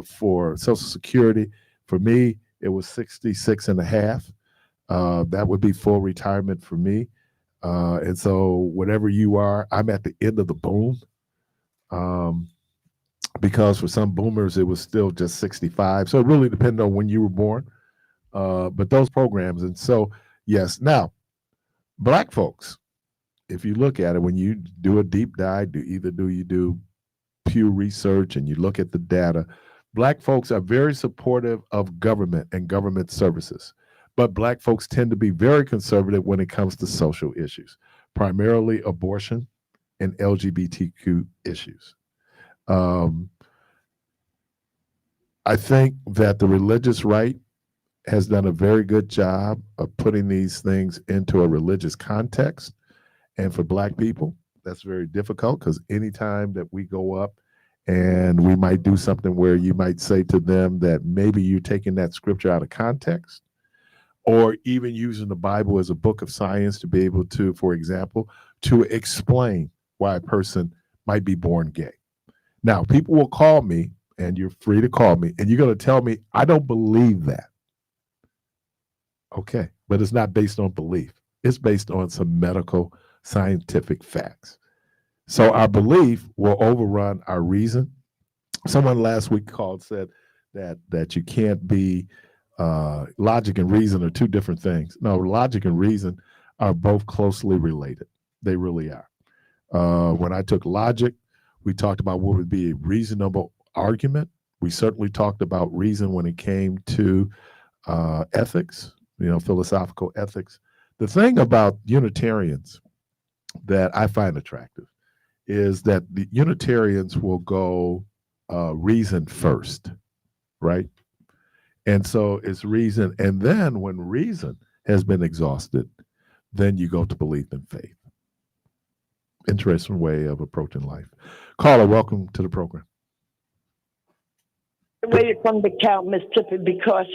for Social Security. For me, it was 66 and a half. That would be full retirement for me. And so whatever you are, I'm at the end of the boom. Because for some boomers, it was still just 65. So it really depended on when you were born. But those programs. And so, yes. Now, Black folks, if you look at it, when you do a deep dive, you do Pew Research and you look at the data, Black folks are very supportive of government and government services. But Black folks tend to be very conservative when it comes to social issues, primarily abortion and LGBTQ issues. I think that the religious right has done a very good job of putting these things into a religious context. And for Black people, that's very difficult because anytime that we go up and we might do something where you might say to them that maybe you're taking that scripture out of context, or even using the Bible as a book of science to be able to, for example, to explain why a person might be born gay. Now, people will call me, and you're free to call me, and you're going to tell me, I don't believe that. Okay, but it's not based on belief. It's based on some medical, scientific facts. So our belief will overrun our reason. Someone last week called, said that you can't be, logic and reason are two different things. No, logic and reason are both closely related. They really are. When I took logic, we talked about what would be a reasonable argument. We certainly talked about reason when it came to ethics, philosophical ethics. The thing about Unitarians that I find attractive is that the Unitarians will go reason first, right? And so it's reason. And then when reason has been exhausted, then you go to belief and faith. Interesting way of approaching life. Caller, welcome to the program. I waited from the cow, Mississippi, because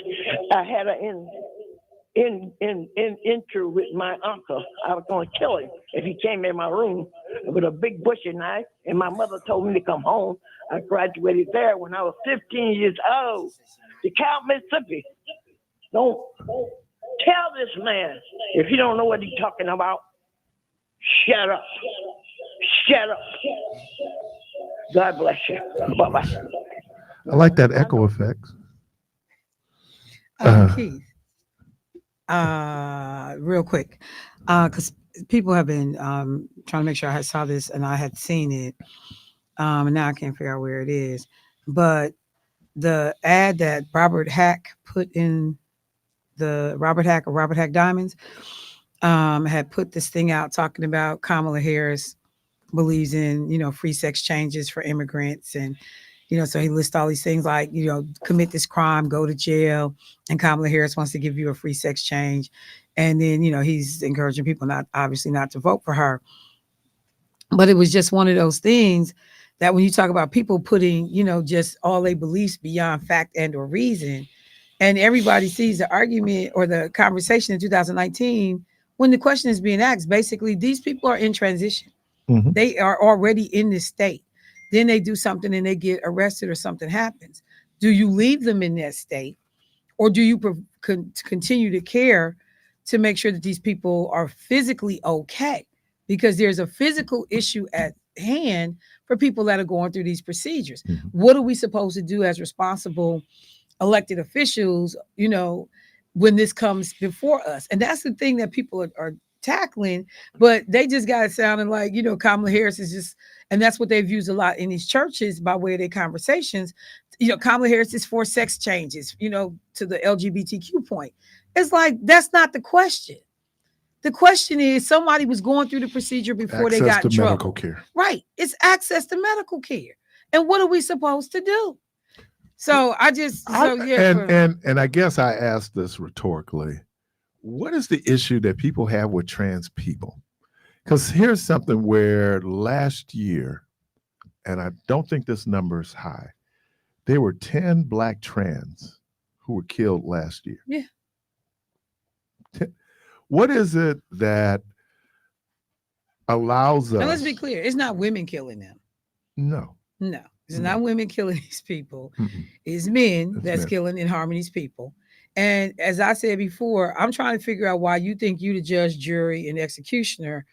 I had an intro with my uncle. I was going to kill him if he came in my room with a big butcher knife, and my mother told me to come home. I graduated there when I was 15 years old. The cow, Mississippi. Don't tell this man, if you don't know what he's talking about, shut up. Shut up. God bless you. Bye-bye. I like that echo effect. Keith, real quick, because people have been trying to make sure I saw this and I had seen it, and now I can't figure out where it is. But the ad that Robert Hack put in the Robert Hack Diamonds had put this thing out talking about Kamala Harris believes in, free sex changes for immigrants. And, so he lists all these things like, commit this crime, go to jail. And Kamala Harris wants to give you a free sex change. And then, he's encouraging people not to vote for her. But it was just one of those things that when you talk about people putting, just all their beliefs beyond fact and or reason, and everybody sees the argument or the conversation in 2019, when the question is being asked, basically, these people are in transition. Mm-hmm. They are already in this state. Then they do something and they get arrested or something happens. Do you leave them in that state, or do you continue to care to make sure that these people are physically okay? because there's a physical issue at hand for people that are going through these procedures. Mhm. What are we supposed to do as responsible elected officials, when this comes before us? And that's the thing that people are tackling, but they just got it sounding like, Kamala Harris is just, and that's what they've used a lot in these churches by way of their conversations. Kamala Harris is for sex changes, to the LGBTQ point. It's like, that's not the question. The question is, somebody was going through the procedure before they got in trouble. Medical care. Right. It's access to medical care. And what are we supposed to do? So I guess I asked this rhetorically. What is the issue that people have with trans people? Because here's something where last year, and I don't think this number is high, there were 10 Black trans who were killed last year. Yeah. What is it that allows us? And let's be clear, it's not women killing them. No. It's not women killing these people. It's men that's killing and harming these people. And as I said before, I'm trying to figure out why you think you the judge, jury, and executioner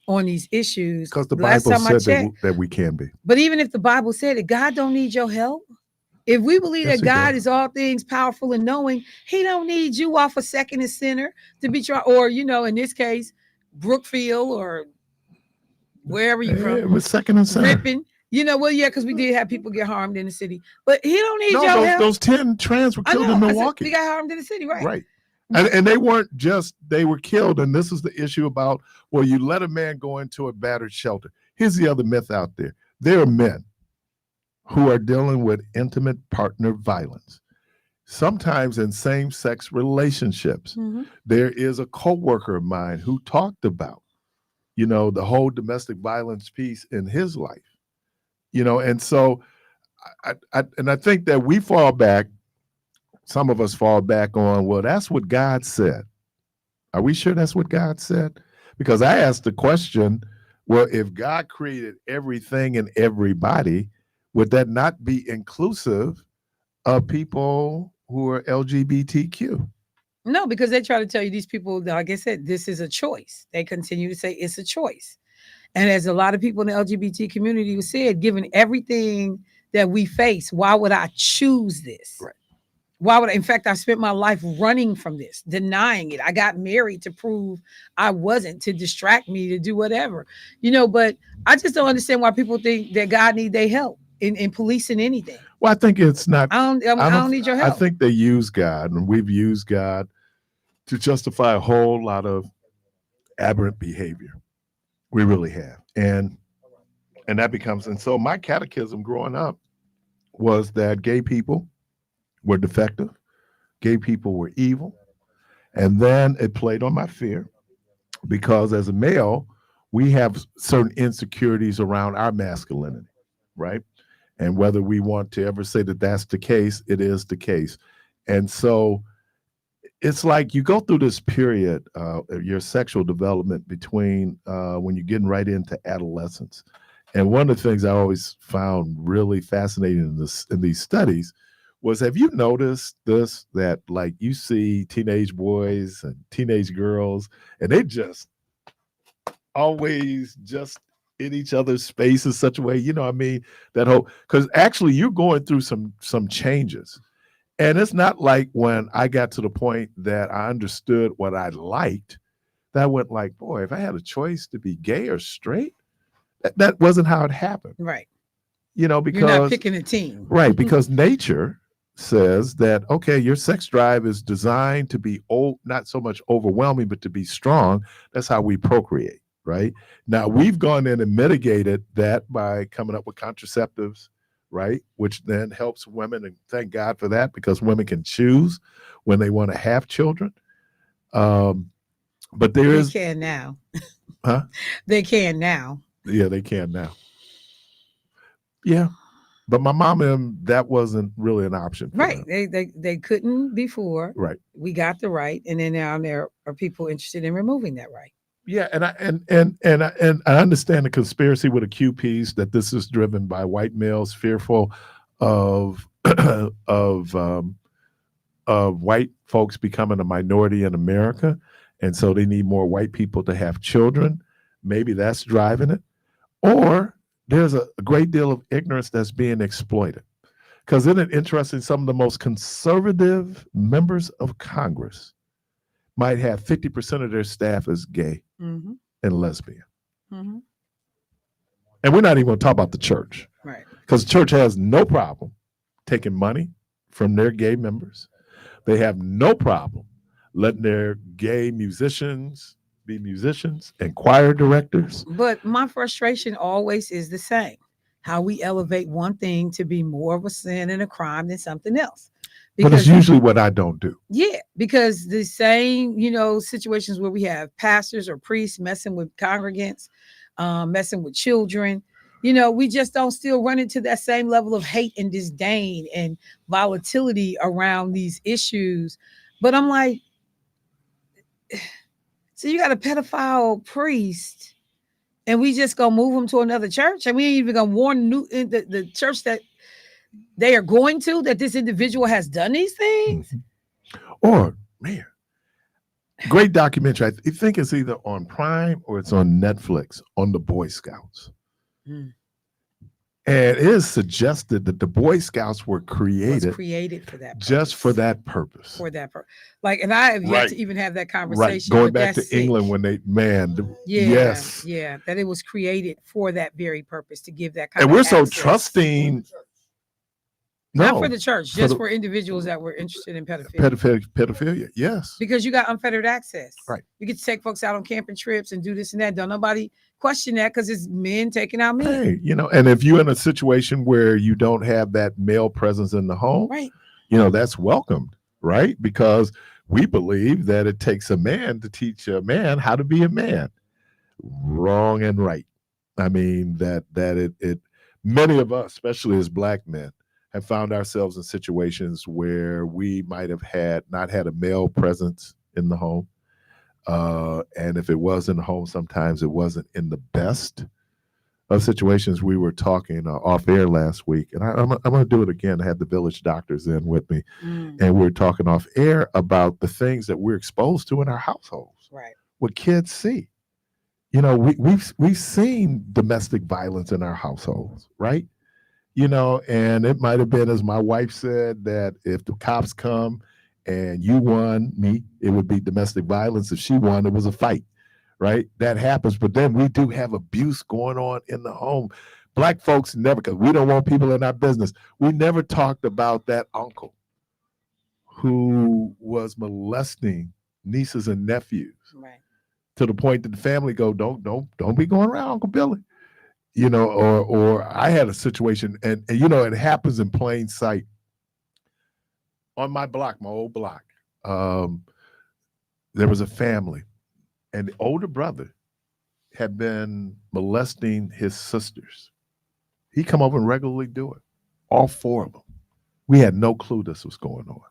on these issues. Because the Bible said that we can be. But even if the Bible said that God don't need your help, if we believe that God is all things powerful and knowing, he don't need you off a second and center to be trying, or, in this case, Brookfield or wherever you're from. It was second and center. Ripping. Because we did have people get harmed in the city. But he don't need your help. Those 10 trans were killed in Milwaukee. They got harmed in the city, right? Right. And they weren't just, they were killed. And this is the issue about, well, you let a man go into a battered shelter. Here's the other myth out there. There are men who are dealing with intimate partner violence, sometimes in same-sex relationships. Mm-hmm. There is a coworker of mine who talked about, the whole domestic violence piece in his life. And so I think that we fall back, some of us fall back on, well, that's what God said. Are we sure that's what God said? Because I asked the question, well, if God created everything and everybody, would that not be inclusive of people who are LGBTQ? No, because they try to tell you these people, like I said, this is a choice. They continue to say it's a choice. And as a lot of people in the LGBT community have said, given everything that we face, why would I choose this? Right. Why would I? In fact, I spent my life running from this, denying it. I got married to prove I wasn't, to distract me, to do whatever, but I just don't understand why people think that God need their help in policing anything. Well, I think it's not. I don't need your help. I think they use God, and we've used God to justify a whole lot of aberrant behavior. We really have. And that becomes, and so my catechism growing up was that gay people were defective, gay people were evil. And then it played on my fear, because as a male, we have certain insecurities around our masculinity, right? And whether we want to ever say that that's the case, it is the case. And so it's like you go through this period of your sexual development between when you're getting right into adolescence. And one of the things I always found really fascinating in these studies was, have you noticed this, that like you see teenage boys and teenage girls, and they just always just in each other's space in such a way, that whole, because actually you're going through some changes. And it's not like when I got to the point that I understood what I liked, that I went like, boy, if I had a choice to be gay or straight, that wasn't how it happened. Right. Because you're not picking a team. Right. Because nature says that, okay, your sex drive is designed to be not so much overwhelming, but to be strong. That's how we procreate. Right. Now we've gone in and mitigated that by coming up with contraceptives, right? Which then helps women, and thank God for that, because women can choose when they want to have children. But they can now. Huh? They can now. Yeah, they can now. Yeah. But my mom and them, that wasn't really an option. Right. They couldn't before. Right. We got the right. And then now there are people interested in removing that right. Yeah, and I understand the conspiracy with the QPs, that this is driven by white males fearful of white folks becoming a minority in America, and so they need more white people to have children. Maybe that's driving it. Or there's a great deal of ignorance that's being exploited. Because isn't it interesting? Some of the most conservative members of Congress might have 50% of their staff as gay Mm-hmm. and lesbian. Mm-hmm. And we're not even going to talk about the church. Right. Because the church has no problem taking money from their gay members. They have no problem letting their gay musicians be musicians and choir directors. But my frustration always is the same. How we elevate one thing to be more of a sin and a crime than something else. But it's usually what I don't do. Yeah, because the same, situations where we have pastors or priests messing with congregants, messing with children, we just don't still run into that same level of hate and disdain and volatility around these issues. But I'm like, so you got a pedophile priest and we just gonna move him to another church, and we ain't even gonna warn the church that they are going to, that this individual has done these things. Or, man, great documentary. I think it's either on Prime or it's on Netflix, on the Boy Scouts. Mm. And it is suggested that the Boy Scouts were created For that purpose. just for that purpose. For that purpose. And I have yet Right. to even have that Right. conversation. Going but back to that's sick. England when yes. Yeah, that it was created for that very purpose, to give that kind And of we're so access. trusting. Not No, for the church, for just the- for individuals that were interested in pedophilia. pedophilia. Yes. Because you got unfettered access. Right. You get to take folks out on camping trips and do this and that. Don't nobody question that, because it's men taking out men. Hey, and if you're in a situation where you don't have that male presence in the home, Right. that's welcomed, right? Because we believe that it takes a man to teach a man how to be a man. Wrong and right. I mean, that it many of us, especially as Black men, have found ourselves in situations where we might have not had a male presence in the home. And if it was in the home, sometimes it wasn't in the best of situations. We were talking off air last week, and I'm going to do it again. I had the village doctors in with me, and we were talking off air about the things that we're exposed to in our households. Right. What kids see. We've seen domestic violence in our households, right? And it might have been, as my wife said, that if the cops come and you won me, it would be domestic violence. If she won, it was a fight, right? That happens. But then we do have abuse going on in the home. Black folks never, because we don't want people in our business. We never talked about that uncle who was molesting nieces and nephews, Right. to the point that the family go, don't be going around Uncle Billy. Or I had a situation, and it happens in plain sight. On my block, my old block, there was a family, and the older brother had been molesting his sisters. He come over and regularly do it, all four of them. We had no clue this was going on.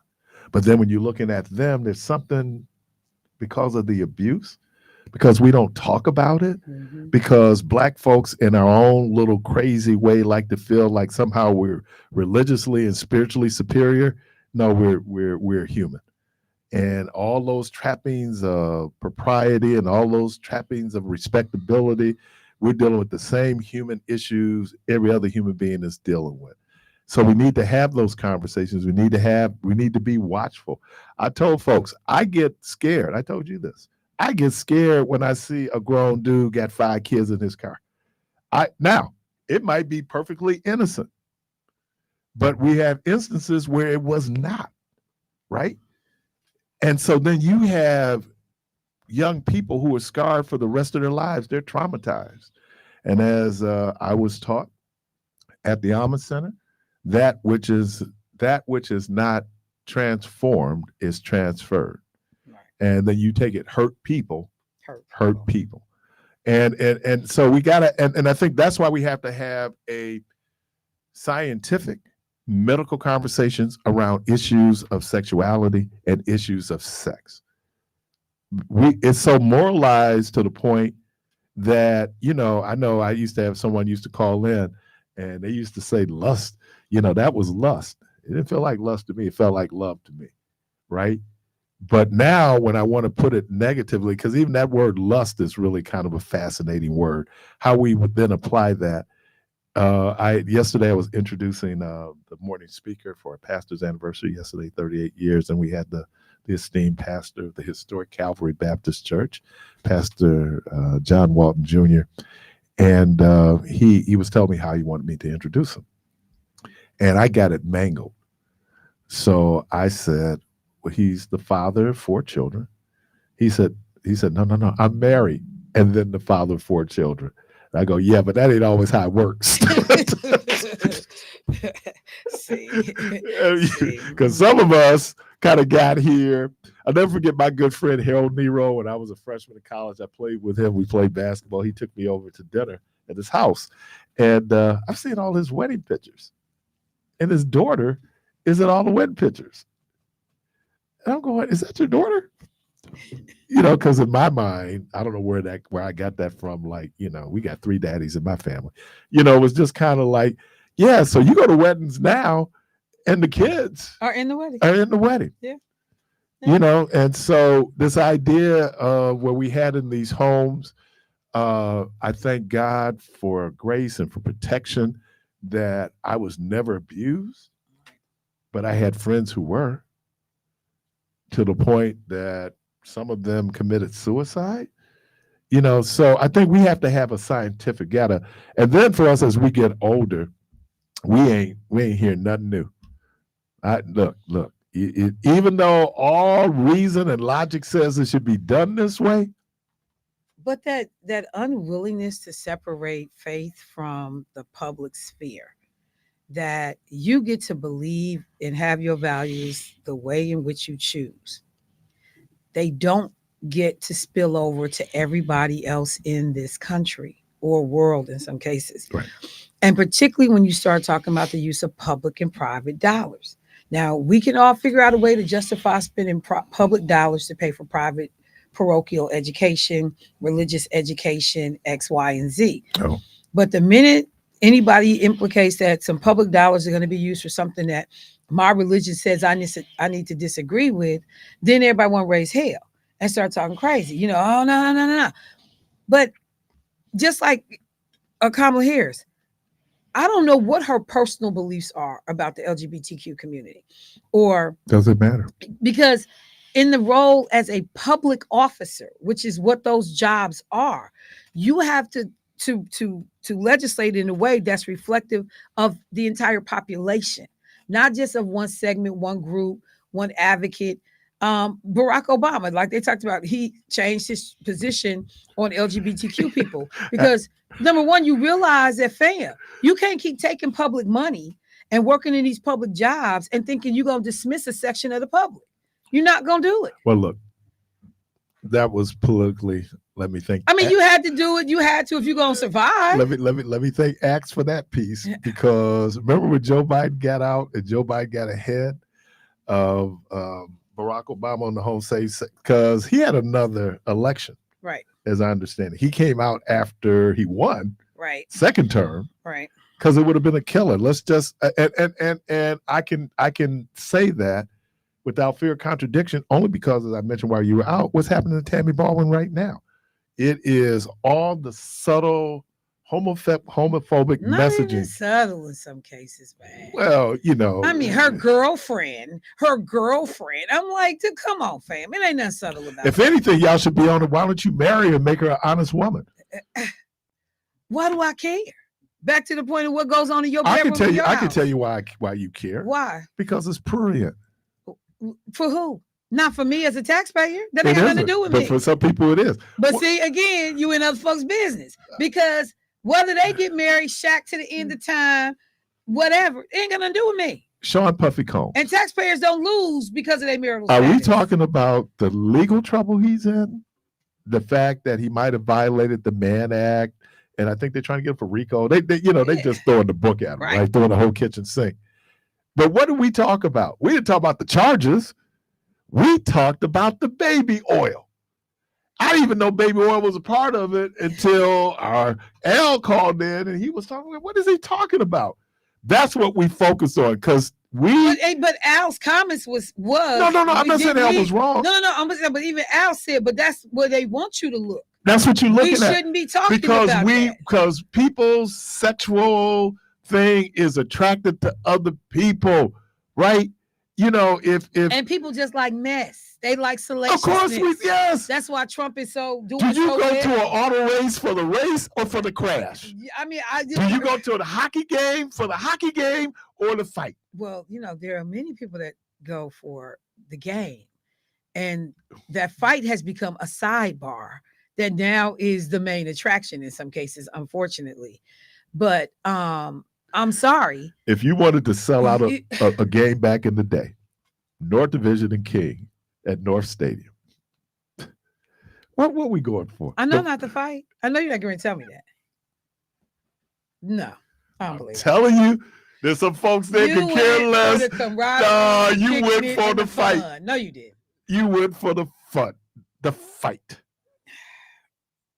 But then when you're looking at them, there's something, because of the abuse, because we don't talk about it, Mm-hmm. because Black folks in our own little crazy way like to feel like somehow we're religiously and spiritually superior. No, we're human. And all those trappings of propriety and all those trappings of respectability, we're dealing with the same human issues every other human being is dealing with. So we need to have those conversations. We need to be watchful. I told folks, I get scared. I told you this. I get scared when I see a grown dude got 5 kids in his car. Now, it might be perfectly innocent, but we have instances where it was not, right? And so then you have young people who are scarred for the rest of their lives. They're traumatized. And as I was taught at the Alma Center, that which is not transformed is transferred. And then you take it, hurt people. And so we gotta, and I think that's why we have to have a scientific medical conversations around issues of sexuality and issues of sex. It's so moralized to the point that, I know I used to have someone used to call in and they used to say lust, that was lust. It didn't feel like lust to me. It felt like love to me, right? But now when I want to put it negatively, because even that word lust is really kind of a fascinating word, how we would then apply that. Yesterday I was introducing the morning speaker for a pastor's anniversary yesterday, 38 years, and we had the esteemed pastor of the historic Calvary Baptist Church, Pastor John Walton Jr., and he was telling me how he wanted me to introduce him, and I got it mangled. So I said, well, he's the father of 4 children. He said, no, I'm married, and then the father of 4 children. And I go, yeah, but that ain't always how it works. Because some of us kind of got here. I'll never forget my good friend Harold Nero. When I was a freshman in college, I played with him. We played basketball. He took me over to dinner at his house, and I've seen all his wedding pictures, and his daughter is in all the wedding pictures. And I'm going, is that your daughter? Because in my mind, I don't know where I got that from. Like, we got 3 daddies in my family. It was just kind of like, yeah. So you go to weddings now, and the kids are in the wedding. Yeah. And so this idea of where we had in these homes, I thank God for grace and for protection that I was never abused, but I had friends who were, to the point that some of them committed suicide. So I think we have to have a scientific data. And then for us, as we get older, we ain't hearing nothing new. Look, even though all reason and logic says it should be done this way. But that unwillingness to separate faith from the public sphere, that you get to believe and have your values the way in which you choose. They don't get to spill over to everybody else in this country or world in some cases. Right. And particularly when you start talking about the use of public and private dollars. Now, we can all figure out a way to justify spending public dollars to pay for private parochial education, religious education, X, Y, and Z. Oh. But the minute anybody implicates that some public dollars are going to be used for something that my religion says I need to disagree with, then everybody want to raise hell and start talking crazy. Oh, no. But just like Kamala Harris, I don't know what her personal beliefs are about the LGBTQ community, or does it matter? Because in the role as a public officer, which is what those jobs are, you have to legislate in a way that's reflective of the entire population, not just of one segment, one group, one advocate. Barack Obama, like they talked about, he changed his position on LGBTQ people because number one, you realize that, fam, you can't keep taking public money and working in these public jobs and thinking you're going to dismiss a section of the public. You're not going to do it. Well, look, that was politically, let me think. I mean, you had to do it. You had to if you're going to survive. Let me thank Axe for that piece, because remember when Joe Biden got out and Joe Biden got ahead of Barack Obama on the home safe, because he had another election. Right. As I understand it. He came out after he won. Right. Second term. Right. Because it would have been a killer. Let's just and I can say that without fear of contradiction, only because, as I mentioned while you were out, what's happening to Tammy Baldwin right now? It is all the subtle homophobic Not messaging. Even subtle in some cases, man. Well, I mean, her girlfriend. I'm like, dude, come on, fam. It ain't nothing subtle about it. If anything, y'all should be on it. Why don't you marry her and make her an honest woman? Why do I care? Back to the point of what goes on in your bedroom. I can tell you why you care. Why? Because it's prurient. For who? Not for me as a taxpayer. That ain't got nothing to do with me. But for some people, it is. But see, again, you in other folks' business, because whether they get married, shack to the end of time, whatever, it ain't got nothing to do with me. Sean Puffy Combs. And taxpayers don't lose because of their marital status. Are we talking about the legal trouble he's in? The fact that he might have violated the Mann Act, and I think they're trying to get him for RICO. They just throwing the book at him, right? Throwing the whole kitchen sink. But what did we talk about? We didn't talk about the charges. We talked about the baby oil. I didn't even know baby oil was a part of it until our L called in and he was talking about, what is he talking about? That's what we focused on, because But Al's comments was no. I'm not saying Al was wrong. No. But even Al said, but that's where they want you to look. That's what you're looking We at. shouldn't be talking about that. Because people's sexual thing is attracted to other people, right? You know, if and people just like mess. They like salaciousness. Of course, yes. That's why Trump is so doing. Do you so go bad. to an auto race for the race or for the crash? I mean, do you go to the hockey game for the hockey game or the fight? Well, you know, there are many people that go for the game, and that fight has become a sidebar that now is the main attraction in some cases, unfortunately. But I'm sorry. If you wanted to sell out a game back in the day, North Division and King at North Stadium, what are we going for? I know not to fight. I know you're not going to tell me that. No, I don't believe it. Telling you, there's some folks there could care less. You went for the fight. Fun. No, you did. You went for the fun, the fight.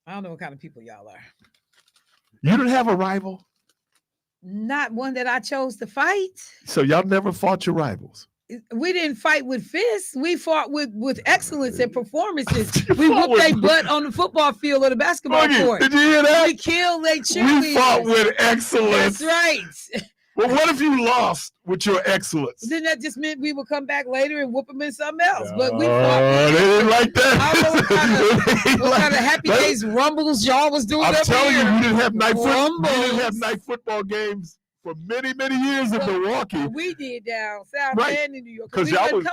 I don't know what kind of people y'all are. You didn't have a rival? Not one that I chose to fight. So y'all never fought your rivals? We didn't fight with fists. We fought with excellence and performances. We whooped their butt on the football field or the basketball court. Did you hear that? We killed their cheerleaders. We fought with excellence. That's right. Well, what if you lost with your excellence? Then that just meant we would come back later and whoop them in something else. But we fought. They didn't like that. I don't know what kind of Happy Days rumbles y'all was doing. I'm telling you, we didn't have night football. Rumbles. We didn't have night football games for many, many years in Milwaukee. We did down south and in New York. Because y'all was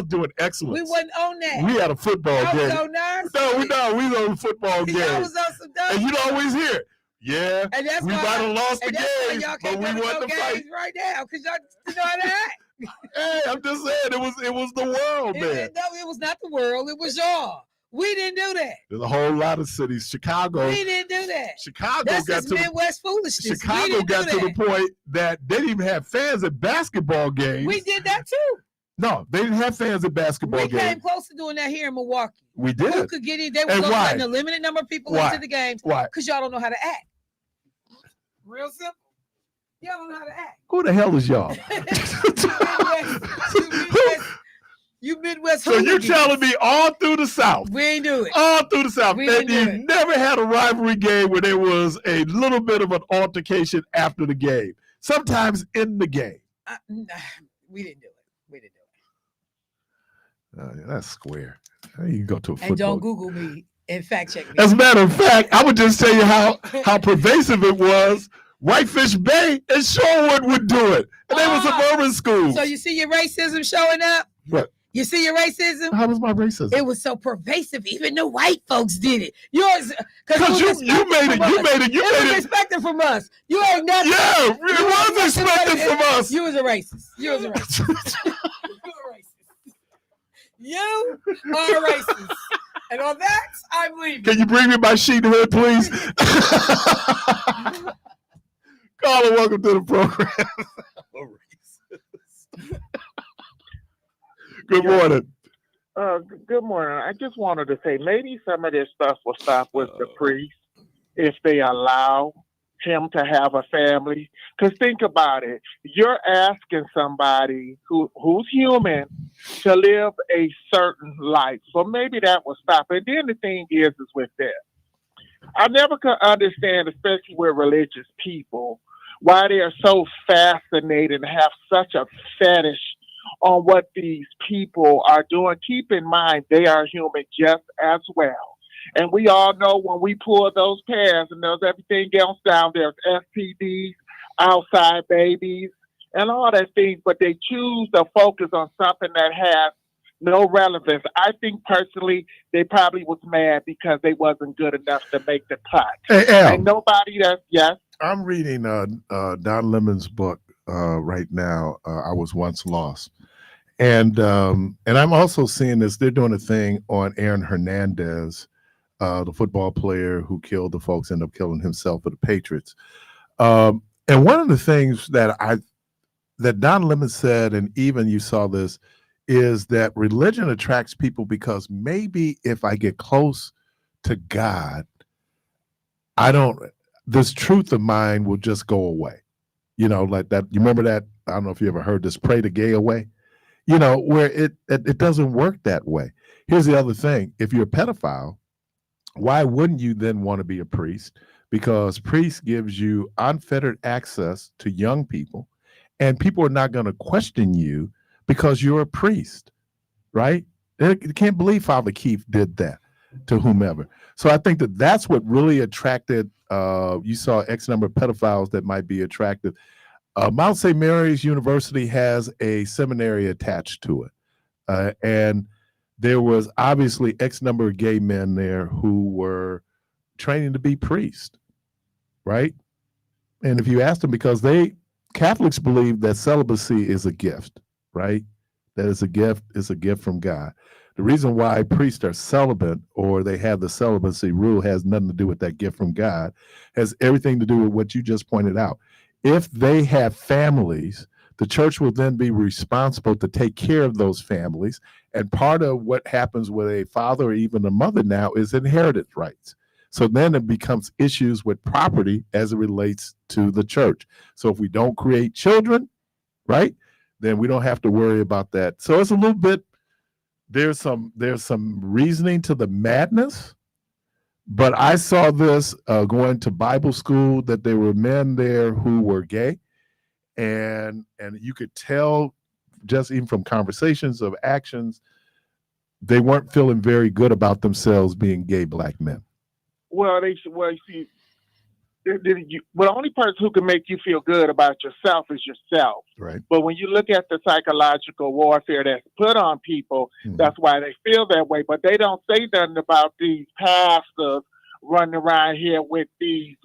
doing excellence. We wasn't on that. We had a football game. Was on we was on a football game. Y'all was on some and you'd always hear, yeah, and that's we might have lost the game, y'all but we won the fight right now because y'all know how to act. Hey, I'm just saying, it was the world, man. No, it was not the world. It was y'all. We didn't do that. There's a whole lot of cities. Chicago. We didn't do that. Chicago That's got to Midwest foolishness. Chicago got to the point that they didn't even have fans at basketball games. We did that too. No, they didn't have fans at basketball games. We came close to doing that here in Milwaukee. We did. Who could get in? They were letting a limited number of people into the games. Why? Because y'all don't know how to act. Real simple. Y'all don't know how to act. Who the hell is y'all? You Midwest. So you're telling me all through the South? We ain't do it. All through the South. And you never had a rivalry game where there was a little bit of an altercation after the game. Sometimes in the game. We didn't do it. We didn't do it. That's square. You can go to a football. And don't Google me and fact check me. As a matter of fact, I would just tell you how pervasive it was. Whitefish Bay and Shorewood would do it. And they were suburban schools. So you see your racism showing up? What? You see your racism? How was my racism? It was so pervasive. Even the white folks did it. Yours, because you made it. You made it expected from us. You ain't nothing. Yeah, it was expected from us. You was a racist. You are a racist. And on that, I'm leaving. Can you bring me my sheet hood, please? Caller, welcome to the program. Good morning. Good morning. I just wanted to say maybe some of this stuff will stop with the priest if they allow him to have a family. Because think about it. You're asking somebody who's human to live a certain life. So maybe that will stop. And then the thing is with this. I never could understand, especially with religious people, why they are so fascinated and have such a fetish on what these people are doing. Keep in mind, they are human just as well. And we all know when we pull those pairs and there's everything else down there, STDs, outside babies, and all that things, but they choose to focus on something that has no relevance. I think personally, they probably was mad because they wasn't good enough to make the cut. Hey, Al, and nobody yes. I'm reading Don Lemon's book right now. I Was Once Lost. And I'm also seeing this. They're doing a thing on Aaron Hernandez, the football player who killed the folks, ended up killing himself for the Patriots. And one of the things that Don Lemon said, and even you saw this, is that religion attracts people because maybe if I get close to God, this truth of mine will just go away. You know, like that. You remember that? I don't know if you ever heard this, pray the gay away. You know, where it doesn't work that way. Here's the other thing. If you're a pedophile, why wouldn't you then want to be a priest? Because priest gives you unfettered access to young people, and people are not going to question you because you're a priest, right? They can't believe Father Keith did that to whomever. So I think that that's what really attracted, you saw X number of pedophiles that might be attractive. Mount St. Mary's University has a seminary attached to it. And there was obviously X number of gay men there who were training to be priests, right? And if you ask them, because Catholics believe that celibacy is a gift, right? That is a gift from God. The reason why priests are celibate or they have the celibacy rule has nothing to do with that gift from God. It has everything to do with what you just pointed out. If they have families, the church will then be responsible to take care of those families. And part of what happens with a father or even a mother now is inheritance rights. So then it becomes issues with property as it relates to the church. So if we don't create children, right, then we don't have to worry about that. So it's a little bit, there's some reasoning to the madness. But I saw this going to Bible school that there were men there who were gay, and you could tell just even from conversations of actions, they weren't feeling very good about themselves being gay black men. Well, see, the only person who can make you feel good about yourself is yourself. Right. But when you look at the psychological warfare that's put on people, that's why they feel that way. But they don't say nothing about these pastors running around here with these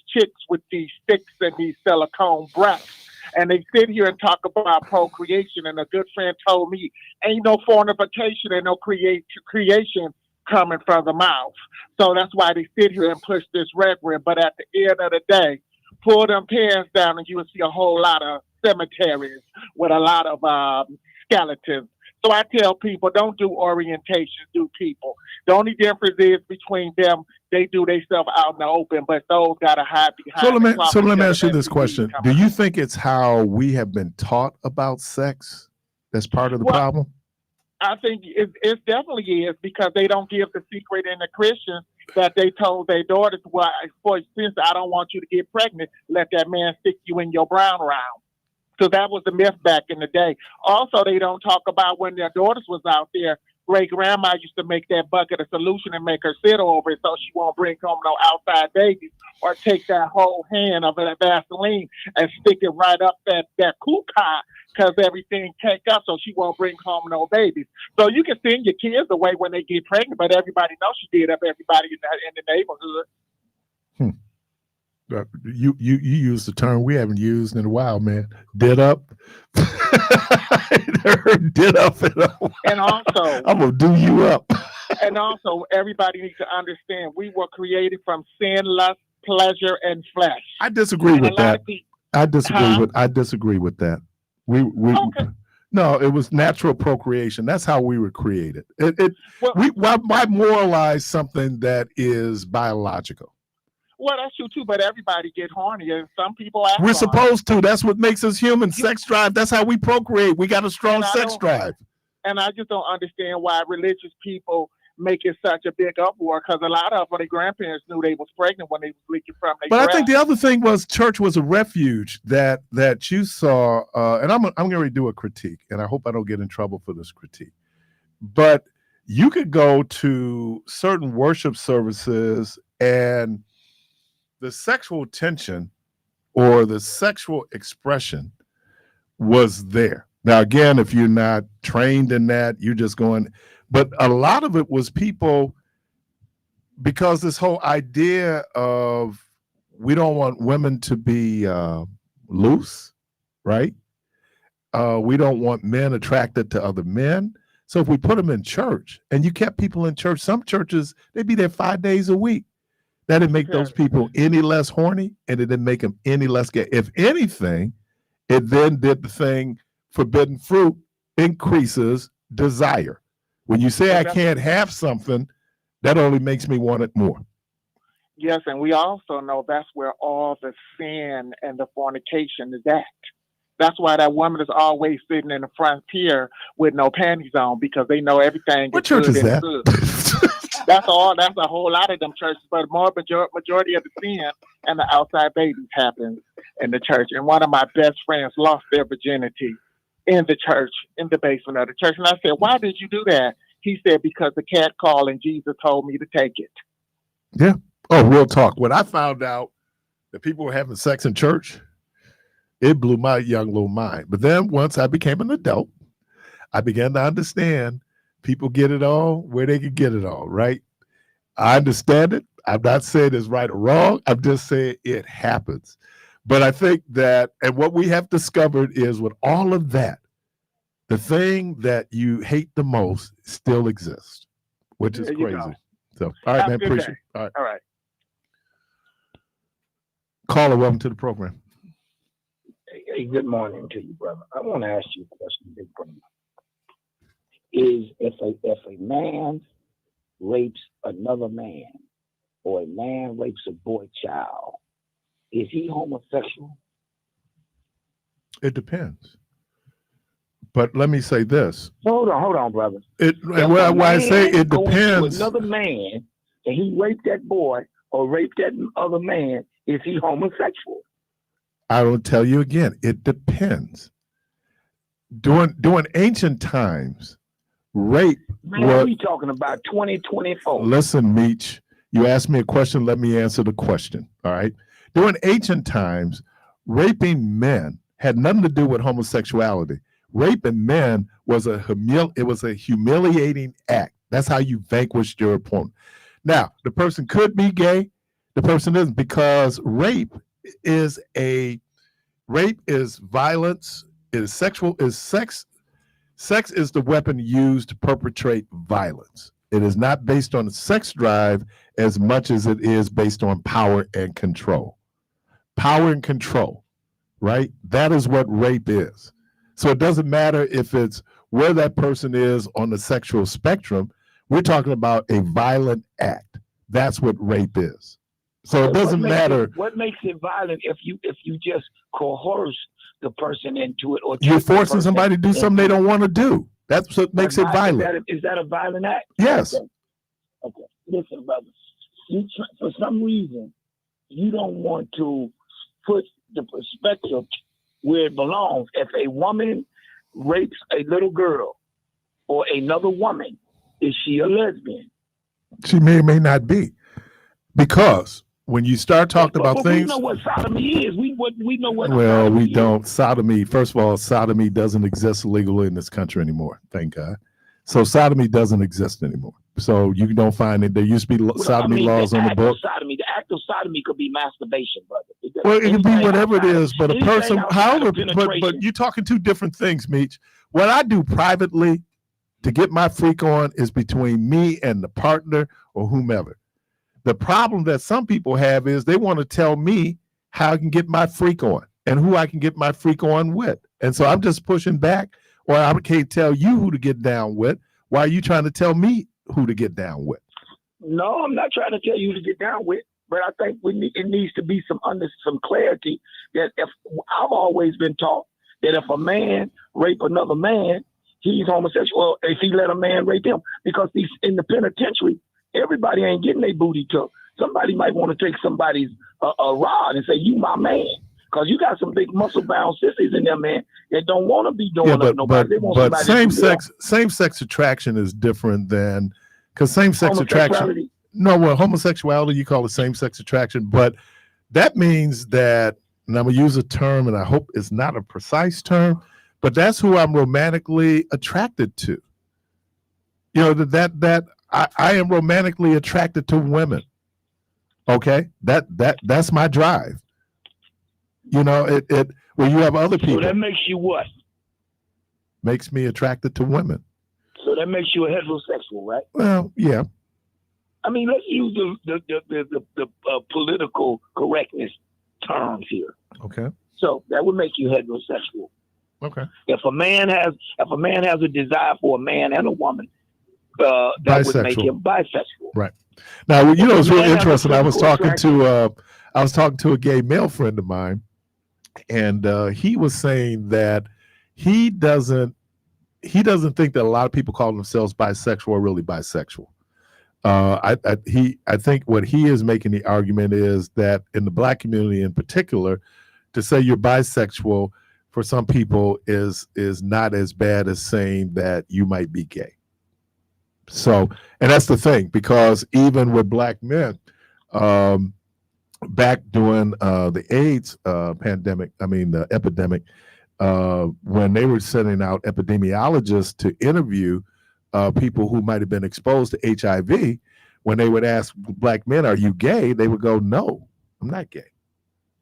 chicks with these sticks and these silicone breasts. And they sit here and talk about procreation. And a good friend told me, ain't no fornication and no creation coming from the mouth. So that's why they sit here and push this rhetoric. But at the end of the day, pull them pants down and you will see a whole lot of cemeteries with a lot of skeletons. So I tell people, don't do orientation, do people. The only difference is between them, they do themselves out in the open, but those got to hide behind. So let me ask you this question. Do you think it's how we have been taught about sex that's part of the problem? I think it definitely is, because they don't give the secret in the Christians that they told their daughters, well, for instance, I don't want you to get pregnant, let that man stick you in your brown round. So that was the myth back in the day. Also, they don't talk about when their daughters was out there, great-grandma used to make that bucket of solution and make her sit over it so she won't bring home no outside babies, or take that whole hand of that Vaseline and stick it right up that kuka, because everything take up so she won't bring home no babies. So you can send your kids away when they get pregnant, but everybody knows she did up everybody in the neighborhood. You use the term we haven't used in a while, man. Did up. Did up. And also, I'm going to do you up. And also, everybody needs to understand we were created from sin, lust, pleasure, and flesh. I disagree with that. I disagree with that. Okay. No, it was natural procreation. That's how we were created. Why moralize something that is biological? Well, that's true too, but everybody get horny, and some people act. We're supposed to. That's what makes us human. Sex drive. That's how we procreate. We got a strong sex drive. And I just don't understand why religious people make it such a big uproar, because a lot of their grandparents knew they was pregnant when they was leaking from their breast. I think the other thing was church was a refuge that you saw, and I'm going to do a critique, and I hope I don't get in trouble for this critique. But you could go to certain worship services and the sexual tension or the sexual expression was there. Now, again, if you're not trained in that, you're just going, but a lot of it was people, because this whole idea of we don't want women to be loose, right? We don't want men attracted to other men. So if we put them in church, and you kept people in church, some churches, they'd be there 5 days a week. That didn't make those people any less horny, and it didn't make them any less gay. If anything, it then did the thing, forbidden fruit increases desire. When you say I can't have something, that only makes me want it more. Yes, and we also know that's where all the sin and the fornication is at. That's why that woman is always sitting in the frontier with no panties on, because they know everything What is church good is in that? the hood. That's all. That's a whole lot of them churches, but more majority of the sin and the outside babies happens in the church. And one of my best friends lost their virginity in the church, in the basement of the church. And I said, "Why did you do that?" He said, "Because the cat called and Jesus told me to take it." Yeah. Oh, real talk. When I found out that people were having sex in church, it blew my young little mind. But then once I became an adult, I began to understand people get it all where they can get it all, right? I understand it. I'm not saying it's right or wrong. I'm just saying it happens. But I think that, and what we have discovered is with all of that, the thing that you hate the most still exists, which is There you crazy. go. So, all right, Have a man, good appreciate day. it. All right. All right. Caller, welcome to the program. Hey, good morning to you, brother. I want to ask you a question, big brother. Is if a man rapes another man, or a man rapes a boy child, is he homosexual? It depends. But let me say this. Hold on, brother. Why I say it goes depends. to another man and he raped that boy or raped that other man, is he homosexual? I will tell you again, it depends. During ancient times, rape Man, we talking about 2024. Listen, Meech, you asked me a question, let me answer the question. All right. During ancient times, raping men had nothing to do with homosexuality. Raping men was a humiliating act. That's how you vanquished your opponent. Now, the person could be gay, the person isn't, because rape is violence, is sexual, is sex. Sex is the weapon used to perpetrate violence. It is not based on sex drive as much as it is based on power and control. Power and control, right? That is what rape is. So it doesn't matter if it's where that person is on the sexual spectrum. We're talking about a violent act. That's what rape is. So it doesn't matter. What makes it violent if you just coerce the person into it, or you're forcing somebody to do something they don't want to do? That's what makes it violent. Is that a violent act? Yes. Okay. Listen, brother. For some reason, you don't want to put the perspective where it belongs. If a woman rapes a little girl or another woman, is she a lesbian? She may or may not be, because when you start talking about things, we know what sodomy is. We know what. Well, we don't. Sodomy. First of all, sodomy doesn't exist legally in this country anymore. Thank God. So sodomy doesn't exist anymore. So you don't find it. There used to be sodomy laws on the book. Sodomy. The act of sodomy could be masturbation, brother. Well, it can be whatever it is, but a person, however, but you're talking two different things, Meech. What I do privately to get my freak on is between me and the partner or whomever. The problem that some people have is they want to tell me how I can get my freak on and who I can get my freak on with. And so I'm just pushing back, or I can't tell you who to get down with. Why are you trying to tell me who to get down with? No, I'm not trying to tell you to get down with, but I think it needs to be some clarity that if I've always been taught that if a man rape another man, he's homosexual. If he let a man rape him, because he's in the penitentiary, everybody ain't getting their booty took. Somebody might want to take somebody's a rod and say, "You my man," because you got some big muscle bound sissies in there, man, that don't want to be doing up nobody. They want but same sex attraction is different than, because same sex attraction. No, well, homosexuality you call it same sex attraction, but that means that, and I'm gonna use a term, and I hope it's not a precise term, but that's who I'm romantically attracted to. You know, that I am romantically attracted to women. Okay, that's my drive. You know, it when you have other people. So that makes you what? Makes me attracted to women. So that makes you a heterosexual, right? Well, yeah. I mean, let's use the political correctness terms here. Okay. So that would make you heterosexual. Okay. If a man has a desire for a man and a woman, that would make him bisexual. Right. Now, you know, it's really Man, that's a interesting. I was physical talking to a gay male friend of mine, and he was saying that he doesn't think that a lot of people call themselves bisexual are really bisexual. I think what he is making the argument is that in the Black community in particular, to say you're bisexual for some people is not as bad as saying that you might be gay. So, and that's the thing, because even with Black men, back during the AIDS epidemic, when they were sending out epidemiologists to interview people who might have been exposed to HIV, when they would ask Black men, "Are you gay?" they would go, "No, I'm not gay."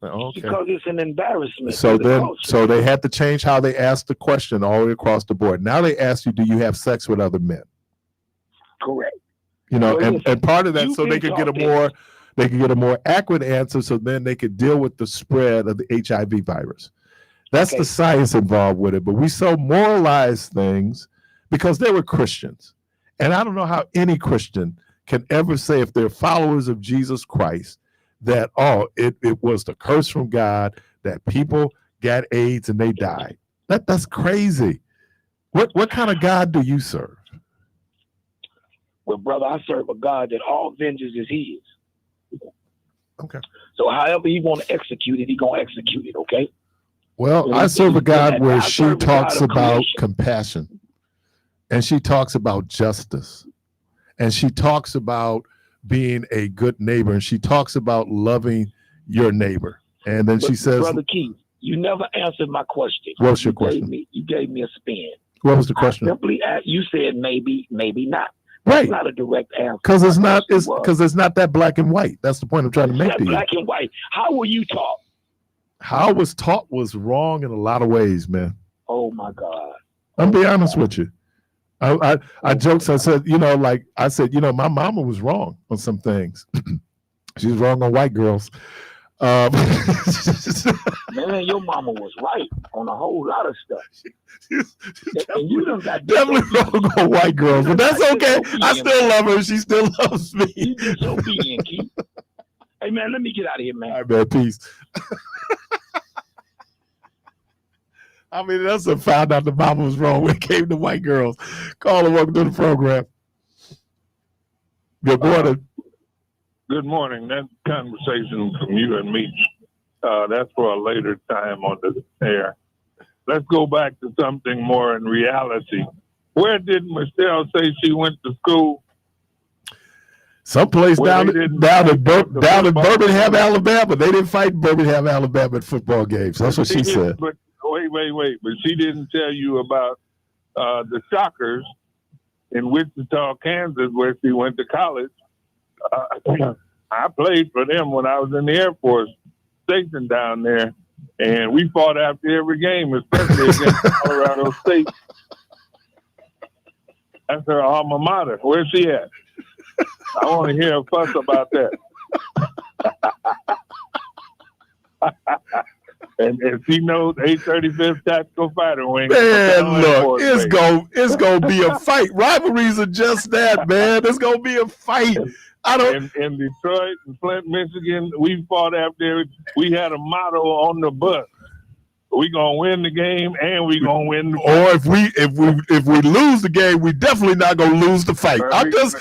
Okay. Because it's an embarrassment. So to the then, culture. so they had to change how they asked the question all the way across the board. Now they ask you, "Do you have sex with other men?" Correct. You know, Well, and part of that, you so they can could get a talk more, they could get a more accurate answer, so then they could deal with the spread of the HIV virus. That's Okay. the science involved with it. But we so moralize things because they were Christians, and I don't know how any Christian can ever say, if they're followers of Jesus Christ, that it was the curse from God that people got AIDS and they died. That's crazy. What kind of God do you serve? Well, brother, I serve a God that all vengeance is his. Okay. So however he want to execute it, he gonna execute it. Okay. Well, I serve a God where I she serve a talks God of about creation. compassion, and she talks about justice, and she talks about being a good neighbor, and she talks about loving your neighbor. And then she says, Brother Keith, you never answered my question. What's your question? You gave me a spin. What was the question? I simply asked, you said maybe, maybe not. Right. That's not a direct answer. Because it's not, My question because it's not that black and white. That's the point I'm trying to was, make it's to not you. black and white. How were you taught? How I was taught was wrong in a lot of ways, man. Oh my God. I'm be honest with you. I joked. I said, my mama was wrong on some things. She was wrong on white girls. Man, your mama was right on a whole lot of stuff. And you done got definitely wrong on white girls, but that's okay. I still love her. She still loves me. You disobedient, Keith. Hey man, let me get out of here, man. All right, man. Peace. I mean, that's a found out the mama was wrong when it came to white girls. Caller, welcome to the program. Good morning. Good morning. That conversation from you and me, that's for a later time on the air. Let's go back to something more in reality. Where did Michelle say she went to school? Someplace down in Birmingham, Alabama. They didn't fight in Birmingham, Alabama at football games. That's what she said. But wait. But she didn't tell you about the Shockers in Wichita, Kansas, where she went to college. I played for them when I was in the Air Force stationed down there, and we fought after every game, especially against Colorado State. That's her alma mater. Where's she at? I want to hear a fuss about that. And she knows 835th Tactical Fighter Wing. Man, look, it's gonna be a fight. Rivalries are just that, man. It's gonna be a fight. In Detroit and Flint, Michigan, we fought after. We had a motto on the bus: we gonna win the game, and we gonna win the fight. Or if we lose the game, we definitely not gonna lose the fight. That's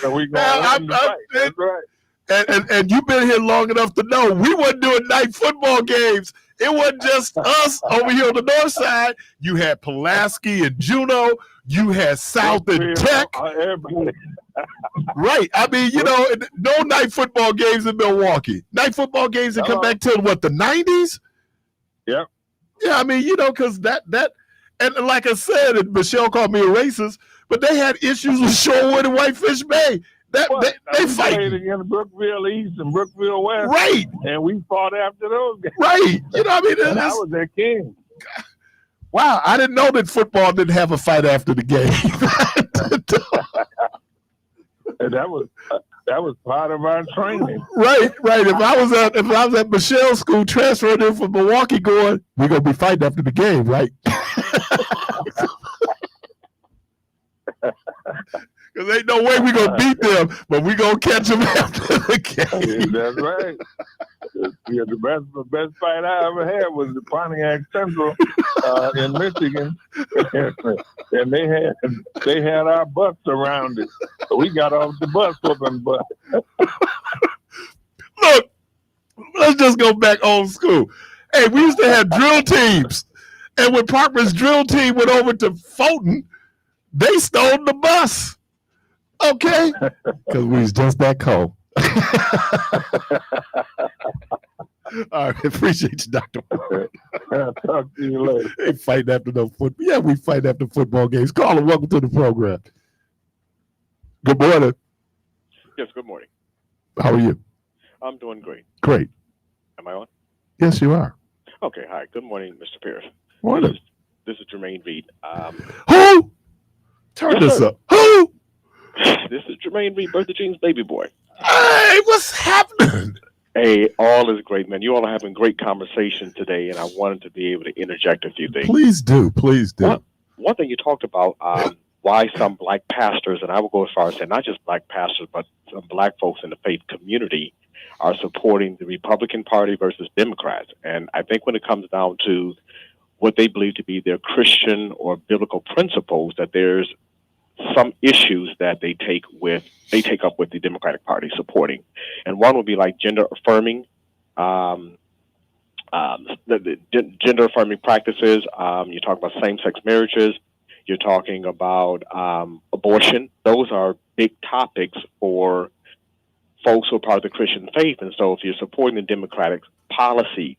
right. And you've been here long enough to know we wasn't doing night football games. It wasn't just us over here on the north side. You had Pulaski and Juneau. You had South and Tech. Right. I mean, no night football games in Milwaukee. Night football games that come back to the 90s? Yep. Yeah, I mean, because that and like I said, and Michelle called me a racist, but they had issues with Shorewood and Whitefish Bay. They fight against Brookville East and Brookville West. Right. And we fought after those games. Right. I mean, and I was their king. Wow, I didn't know that football didn't have a fight after the game. And that was part of our training. Right. If I was at Michelle's school, transferred in from Milwaukee, going, we're gonna be fighting after the game, right? Because ain't no way we gonna beat them, but we gonna catch them after the game. That's right. Yeah, the best fight I ever had was the Pontiac Central in Michigan, and they had our bus surrounded. So we got off the bus whooping butt. Look, let's just go back old school. Hey, we used to have drill teams, and when Parker's drill team went over to Fulton, they stole the bus. Okay, because we was just that cold. All right, appreciate you, Dr. Ward. Talk to you later. They fight after no football. Yeah, we fight after football games. Caller, welcome to the program. Good morning. Yes, good morning. How are you? I'm doing great. Great. Am I on? Yes, you are. Okay, hi. Good morning, Mr. Parris. Morning. This is Jermaine Reed. Who? Turn this up. Who? This is Jermaine Reed, Bertha Jean's baby boy. Hey, what's happening? Hey, all is great, man. You all are having great conversation today, and I wanted to be able to interject a few things. Please do. Please do. One thing you talked about, why some black pastors, and I will go as far as saying not just black pastors, but some black folks in the faith community are supporting the Republican Party versus Democrats. And I think when it comes down to what they believe to be their Christian or biblical principles, that there's some issues that they take up with the Democratic Party supporting. And one would be like gender affirming, the gender affirming practices. You talk about same-sex marriages. You're talking about abortion. Those are big topics for folks who are part of the Christian faith. And so if you're supporting the Democratic policies,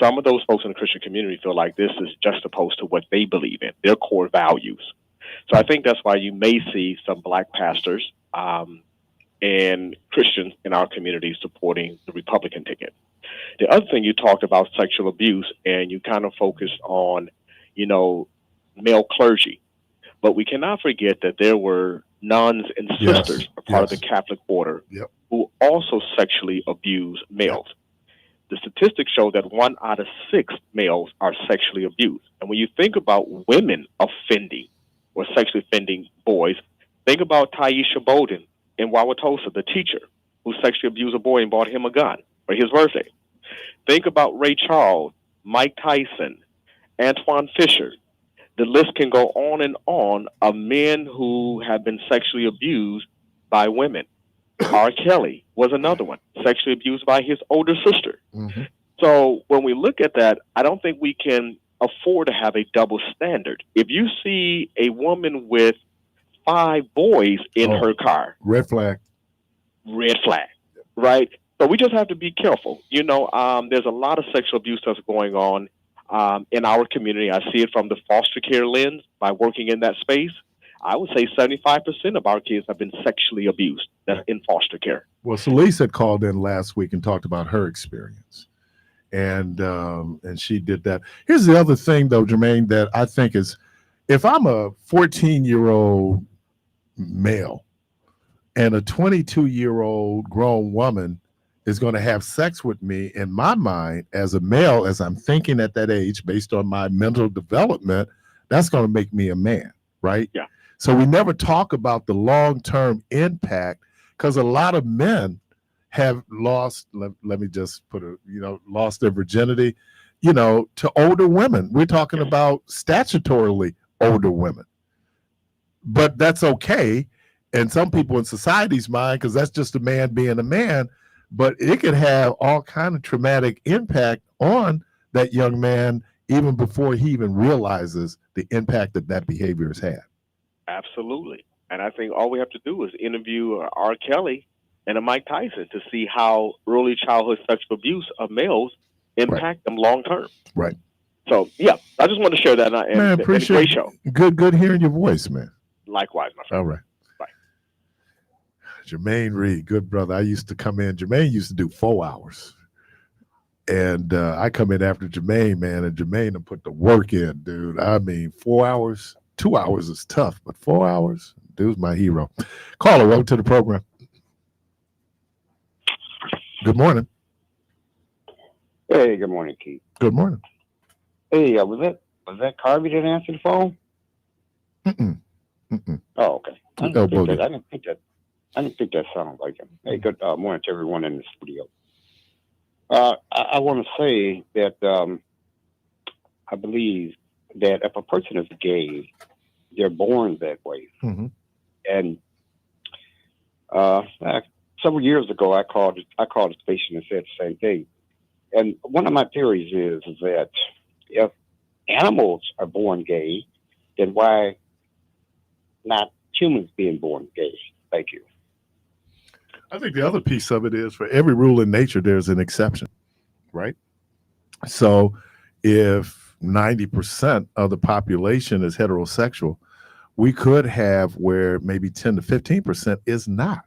some of those folks in the Christian community feel like this is juxtaposed to what they believe in, their core values. So I think that's why you may see some black pastors and Christians in our community supporting the Republican ticket. The other thing, you talked about sexual abuse, and you kind of focused on, male clergy. But we cannot forget that there were nuns and sisters, a part of the Catholic order, who also sexually abuse males. The statistics show that 1 out of 6 males are sexually abused. And when you think about women offending or sexually offending boys, think about Taisha Bolden in Wauwatosa, the teacher who sexually abused a boy and bought him a gun for his birthday. Think about Ray Charles, Mike Tyson, Antoine Fisher. The list can go on of men who have been sexually abused by women. R. Kelly was another one, sexually abused by his older sister. Mm-hmm. So when we look at that, I don't think we can afford to have a double standard. If you see a woman with 5 boys in her car, red flag, right? So we just have to be careful. There's a lot of sexual abuse that's going on in our community. I see it from the foster care lens by working in that space. I would say 75% of our kids have been sexually abused that's in foster care. Well, Celeste had called in last week and talked about her experience. And she did that. Here's the other thing, though, Jermaine, that I think is, if I'm a 14-year-old male and a 22-year-old grown woman is going to have sex with me, in my mind, as a male, as I'm thinking at that age, based on my mental development, that's going to make me a man, right? Yeah. So we never talk about the long-term impact, because a lot of men have lost, let me just put lost their virginity, to older women. We're talking about statutorily older women. But that's okay in some people in society's mind, because that's just a man being a man. But it could have all kind of traumatic impact on that young man even before he even realizes the impact that behavior has had. Absolutely. And I think all we have to do is interview R. Kelly and a Mike Tyson to see how early childhood sexual abuse of males impact them long term. Right. So, yeah, I just want to share that. And, man, appreciate great show. Good hearing your voice, man. Likewise, my friend. All right. Bye. Jermaine Reed, good brother. I used to come in. Jermaine used to do 4 hours. And I come in after Jermaine, man, and Jermaine will put the work in, dude. I mean, 4 hours, 2 hours is tough, but 4 hours, dude's my hero. Caller, welcome to the program. Good morning. Hey, good morning, Keith. Good morning. Hey, was that Carvey that answered the phone? Mm-mm. Oh, okay. I El didn't Boogie. think that sounded like him. Hey, good morning to everyone in the studio. I want to say that I believe that if a person is gay, they're born that way. Mm-hmm. And several years ago, I called a station and said the same thing. And one of my theories is that if animals are born gay, then why not humans being born gay? Thank you. I think the other piece of it is for every rule in nature, there's an exception, right? So if 90% of the population is heterosexual, we could have where maybe 10 to 15% is not.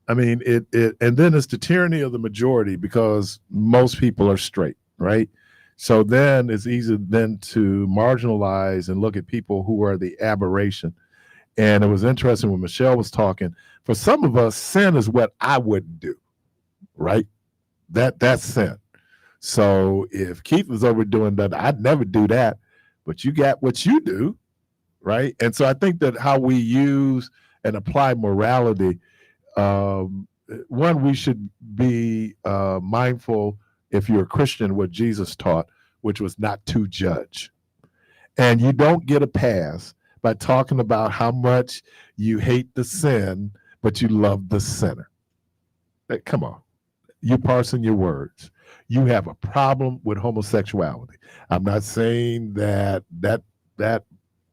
I mean, and then it's the tyranny of the majority because most people are straight, right? So then it's easy then to marginalize and look at people who are the aberration. And it was interesting when Michelle was talking. For some of us, sin is what I wouldn't do, right? That's sin. So if Keith was overdoing that, I'd never do that. But you got what you do, right? And so I think that how we use and apply morality, one, we should be mindful, if you're a Christian, what Jesus taught, which was not to judge. And you don't get a pass by talking about how much you hate the sin, but you love the sinner. Hey, come on. You parsing your words. You have a problem with homosexuality. I'm not saying that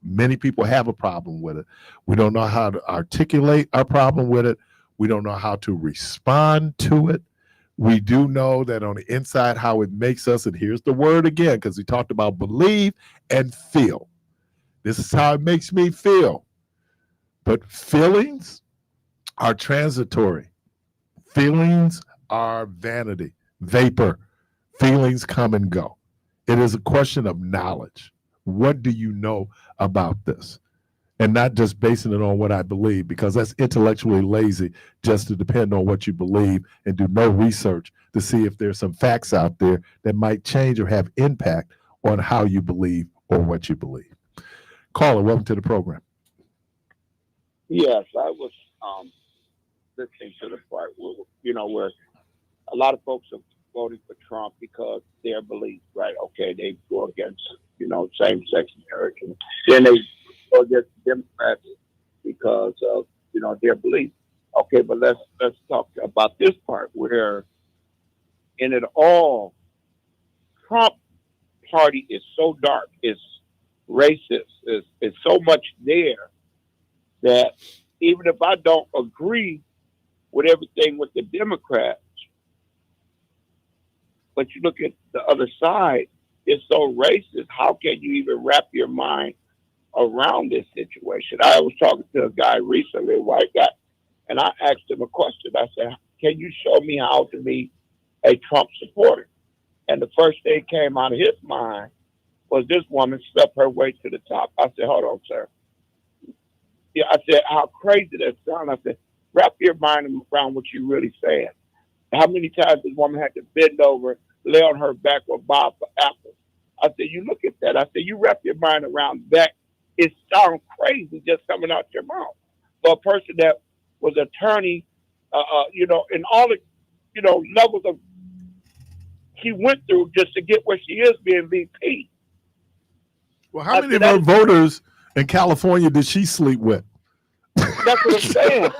many people have a problem with it. We don't know how to articulate our problem with it. We don't know how to respond to it. We do know that on the inside, how it makes us, and here's the word again, because we talked about believe and feel. This is how it makes me feel. But feelings are transitory. Feelings are vanity, vapor. Feelings come and go. It is a question of knowledge. What do you know about this? And not just basing it on what I believe, because that's intellectually lazy just to depend on what you believe and do no research to see if there's some facts out there that might change or have impact on how you believe or what you believe. Caller, welcome to the program. Yes, I was listening to the part where a lot of folks are voting for Trump because their beliefs, right? Okay, they go against, same-sex marriage, and then they go against Democrats because of, their beliefs. Okay, but let's talk about this part where, in it all, Trump party is so dark, it's racist, it's so much there that even if I don't agree with everything with the Democrats, but you look at the other side, it's so racist. How can you even wrap your mind around this situation? I was talking to a guy recently, a white guy, and I asked him a question. I said, can you show me how to be a Trump supporter? And the first thing came out of his mind was this woman stepped her way to the top. I said, hold on, sir. Yeah, I said, how crazy that sounds. I said, wrap your mind around what you're really saying. How many times this woman had to bend over, lay on her back or bob for apples? I said, you look at that. I said, you wrap your mind around that. It sounds crazy just coming out your mouth. For a person that was attorney, in all the, levels of she went through just to get where she is being VP. Well, how many of her voters in California did she sleep with? That's what I'm saying.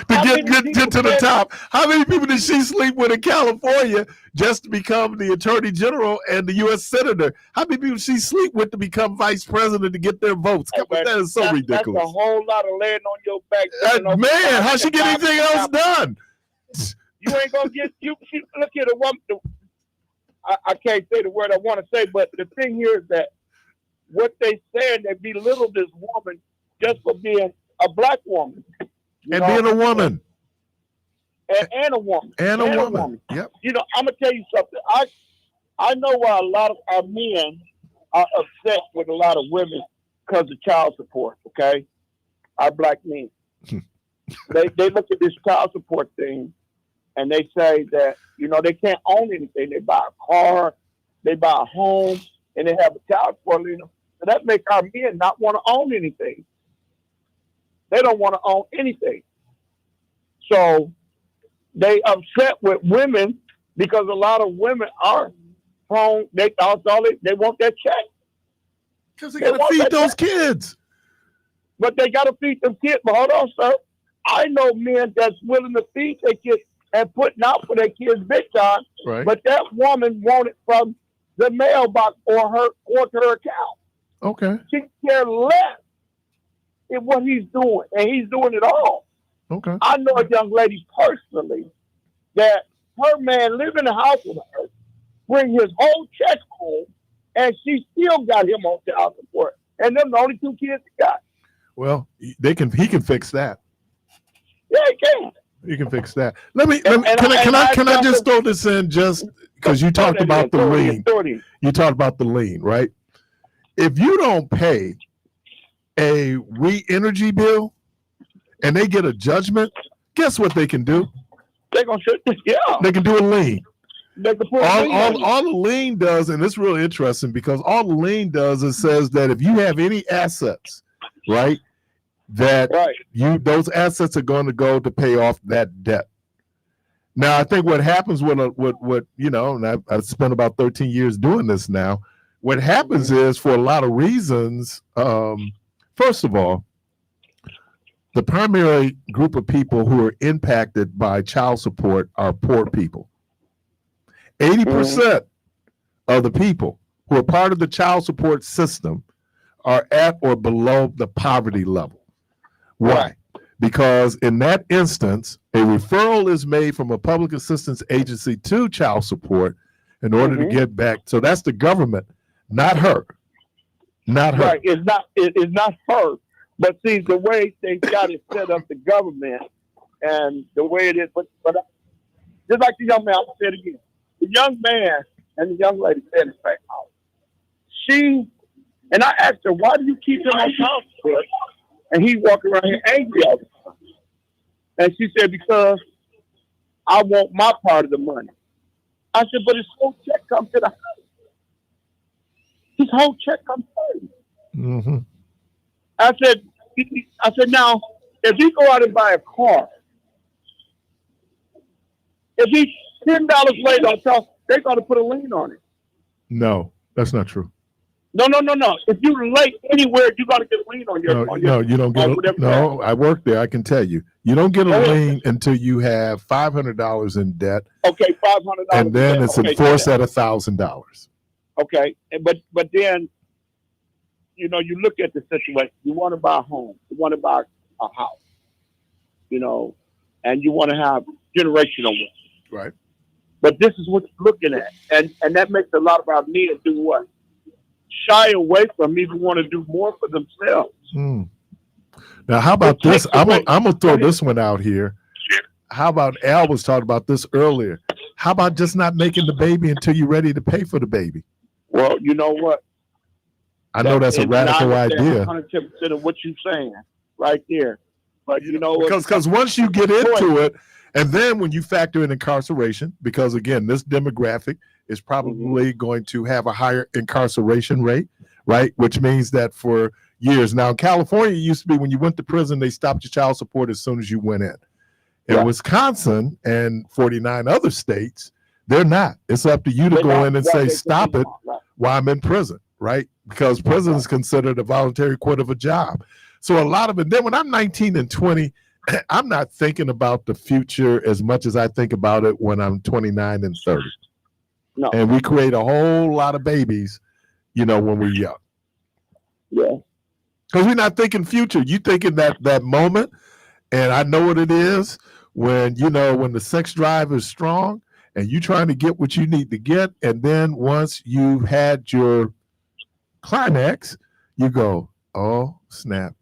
to get to the top. How many people did she sleep with in California just to become the attorney general and the U.S. senator? How many people did she sleep with to become vice president to get their votes? That is so ridiculous. That's a whole lot of laying on your back. Man, how she get anything else done? You ain't gonna get you. Look at a woman. I can't say the word I want to say, but the thing here is that what they saying, they belittle this woman just for being a black woman. Being a woman. And a woman. And a woman. Yep. I'm going to tell you something. I know why a lot of our men are upset with a lot of women because of child support, okay? Our black men. They look at this child support thing and they say that, they can't own anything. They buy a car, they buy a home, and they have a child support. So that makes our men not want to own anything. They don't want to own anything. So they upset with women because a lot of women are prone. They want that check. Because they got to feed those kids. But they got to feed them kids. But hold on, sir. I know men that's willing to feed their kids and putting out for their kids big time. Right. But that woman wanted from the mailbox or to her account. Okay. She cares less in what he's doing, and he's doing it all. Okay. I know a young lady personally that her man live in the house with her, bring his whole check home, and she still got him on child support. And them the only 2 kids he got. Well, he can fix that. Yeah, he can. You can fix that. Can I just throw this in just because you talked about the lien. You talked about the lien, right? If you don't pay a re-energy bill and they get a judgment, guess what they can do? They're gonna They can do a lien. They can put a lien on All the lien does, and it's really interesting because all the lien does is says that if you have any assets, right, that those assets are going to go to pay off that debt. Now, I think what happens and I've spent about 13 years doing this now. What happens is, for a lot of reasons, first of all, the primary group of people who are impacted by child support are poor people. 80% of the people who are part of the child support system are at or below the poverty level. Why? Because in that instance, a referral is made from a public assistance agency to child support in order to get back. So that's the government, not her. Not her. Right. It's not her. But see, the way they got it set up, the government, and the way it is, but just like the young man, I'll say it again. The young man and the young lady said in fact, and I asked her, why do you keep him on child support? And he walking around here angry all the time. And she said, because I want my part of the money. I said, but his whole check comes to the house. His whole check comes to him. I said, now, if he go out and buy a car, if he's $10 late on child, they're going to put a lien on it. No, that's not true. No. If you're late anywhere, you're going to get a lien on your. No, you don't get. No, I work there. I can tell you, you don't get a lien until you have $500 in debt. Okay, $500. And then it's enforced at $1,000. Okay, but then, you look at the situation. You want to buy a home. You want to buy a house. And you want to have generational wealth. Right. But this is what you're looking at, and that makes a lot of our men do what? Shy away from even want to do more for themselves. Now, how about this? I'm gonna throw this one out here. How about Al was talking about this earlier? How about just not making the baby until you're ready to pay for the baby? Well, you know what? I know that's a radical idea. 110% of what you're saying right there. But because once you get into it, and then when you factor in incarceration, because again, this demographic is probably going to have a higher incarceration rate, right? Which means that for years now, in California, it used to be when you went to prison, they stopped your child support as soon as you went in. In Wisconsin and 49 other states, they're not. It's up to you to go in and say, stop it while I'm in prison, right? Because prison is considered a voluntary quit of a job. So a lot of it, then when I'm 19 and 20, I'm not thinking about the future as much as I think about it when I'm 29 and 30. No. And we create a whole lot of babies, when we're young. Yeah. Because we're not thinking future. You thinking that moment, and I know what it is when the sex drive is strong and you trying to get what you need to get, and then once you've had your climax, you go, oh snap.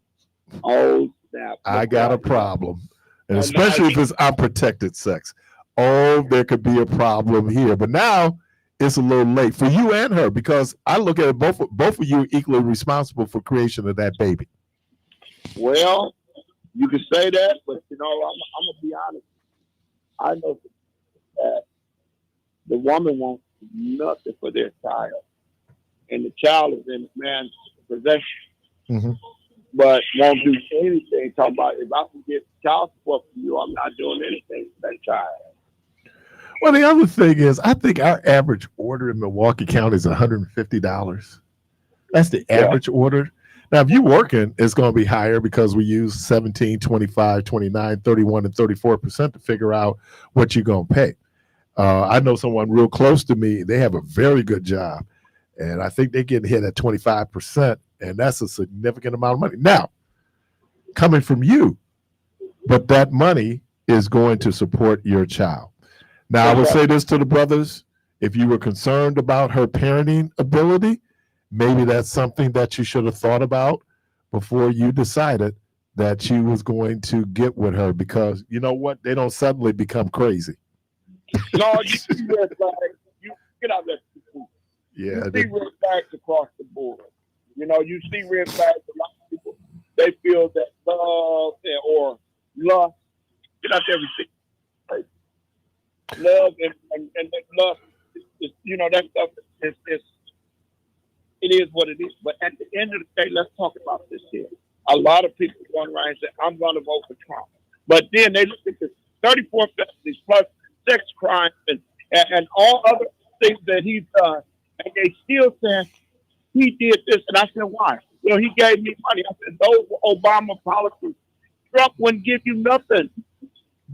Oh snap. I got a problem. And especially if it's unprotected sex. Oh, there could be a problem here. But now it's a little late for you and her, because I look at it, both of you are equally responsible for creation of that baby. Well, you can say that, but I'm gonna be honest. I know that the woman wants nothing for their child, and the child is in man's possession. but won't do anything. Talking about if I can get child support from you, I'm not doing anything for that child. Well, the other thing is, I think our average order in Milwaukee County is $150. That's the average order. Now, if you're working, it's going to be higher because we use 17, 25, 29, 31, and 34% to figure out what you're going to pay. I know someone real close to me. They have a very good job, and I think they're getting hit at 25%, and that's a significant amount of money. Now, coming from you, but that money is going to support your child. Now, I will say this to the brothers. If you were concerned about her parenting ability, maybe that's something that you should have thought about before you decided that you was going to get with her, because you know what? They don't suddenly become crazy. No, you see red flags. You get out there. Yeah. You see red flags across the board. You know, you see red flags. A lot of people, they feel that love or lust. Get out there and see. Love and lust is, you know, that stuff is it is what it is. But at the end of the day, let's talk about this here. A lot of people going around and say, I'm going to vote for Trump. But then they look at the 34 felonies plus sex crimes and all other things that he's done, and they still saying he did this. And I said, why? Well, he gave me money. I said, those were Obama policies. Trump wouldn't give you nothing.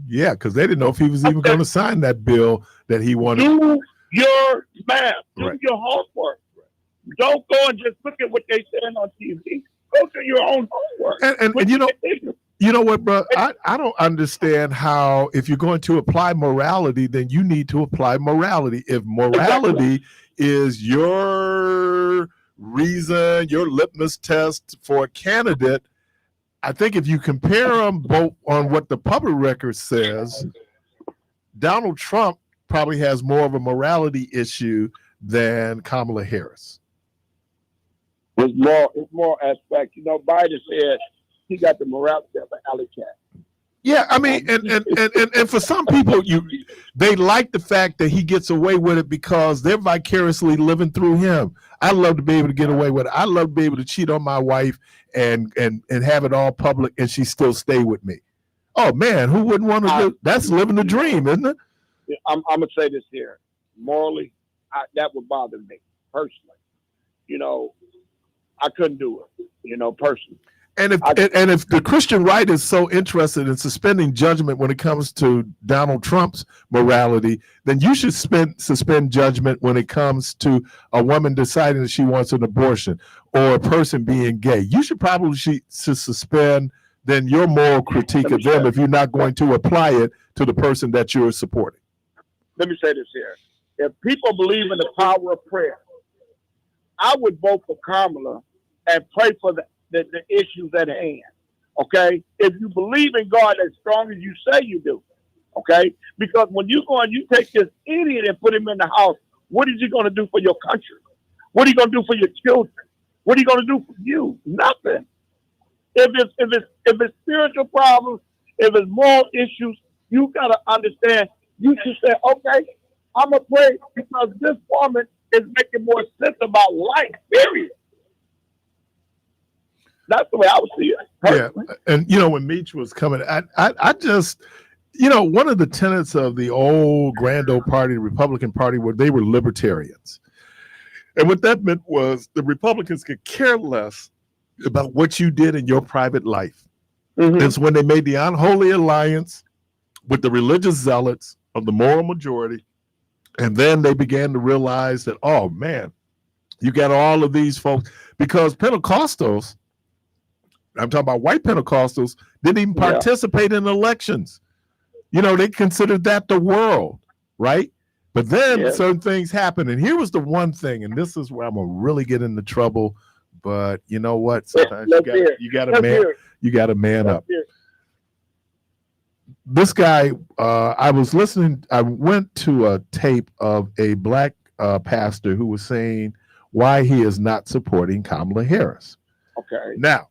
Yeah, because they didn't know if he was even going to sign that bill that he wanted. Do your math. Do Right. your homework. Don't go and just look at what they saying on TV. Go do your own homework. And you know what, bro? I don't understand how, if you're going to apply morality, then you need to apply morality. If morality is your reason, your litmus test for a candidate, I think if you compare them both on what the public record says, Donald Trump probably has more of a morality issue than Kamala Harris. It's more aspect. You know, Biden said he got the morality of an alley cat. Yeah, I mean, and for some people, they like the fact that he gets away with it because they're vicariously living through him. I love to be able to get away with it. I love to be able to cheat on my wife and have it all public, and she still stay with me. Oh man, who wouldn't want to do? That's living the dream, isn't it? I'm gonna say this here. Morally, that would bother me personally. You know, I couldn't do it. You know, personally. And if the Christian right is so interested in suspending judgment when it comes to Donald Trump's morality, then you should suspend judgment when it comes to a woman deciding that she wants an abortion or a person being gay. You should probably suspend then your moral critique of them if you're not going to apply it to the person that you're supporting. Let me say this here. If people believe in the power of prayer, I would vote for Kamala and pray for the issues at hand, okay? If you believe in God as strong as you say you do, okay? Because when you go and you take this idiot and put him in the house, what is he going to do for your country? What are you going to do for your children? What are you going to do for you? Nothing. If it's spiritual problems, if it's moral issues, you got to understand. You should say, okay, I'm going to pray because this woman is making more sense about life, period. That's the way I would see it. Personally. Yeah, and you know, when Meach was coming, I just, you know, one of the tenets of the old grand old party, the Republican Party, were they were libertarians, and what that meant was the Republicans could care less about what you did in your private life. Mm-hmm. It's when they made the unholy alliance with the religious zealots of the moral majority, and then they began to realize that, oh man, you got all of these folks, because Pentecostals, I'm talking about white Pentecostals, didn't even participate in elections. You know, they considered that the world, right? But then certain things happen. And here was the one thing, and this is where I'm going to really get into trouble. But you know what? Sometimes you got to man up. This guy, I went to a tape of a black pastor who was saying why he is not supporting Kamala Harris. Okay. Now,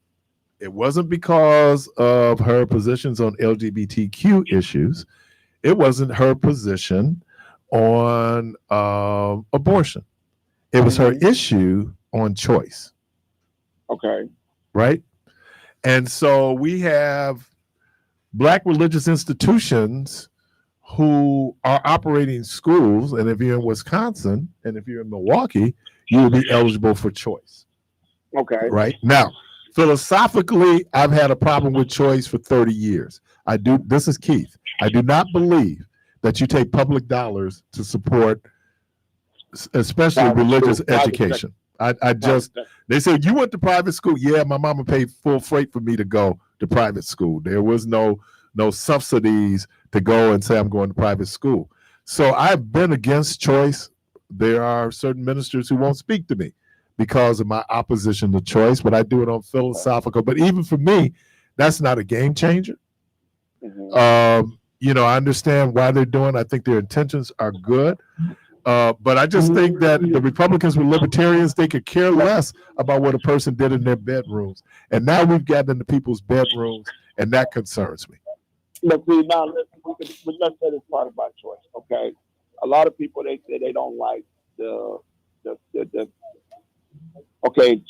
it wasn't because of her positions on LGBTQ issues. It wasn't her position on abortion. It was her issue on choice. Okay. Right? And so we have Black religious institutions who are operating schools. And if you're in Wisconsin and if you're in Milwaukee, you will be eligible for choice. Okay. Right now, philosophically, I've had a problem with choice for 30 years. This is Keith. I do not believe that you take public dollars to support, especially religious education. They said, you went to private school. Yeah, my mama paid full freight for me to go to private school. There was no subsidies to go and say I'm going to private school. So I've been against choice. There are certain ministers who won't speak to me because of my opposition to choice, but I do it on philosophical. But even for me, that's not a game changer. You know, I understand why they're doing. I think their intentions are good. But I just think that the Republicans were libertarians. They could care less about what a person did in their bedrooms. And now we've gotten into people's bedrooms, and that concerns me. Look, now let's say this part about choice, okay? A lot of people, they say they don't like the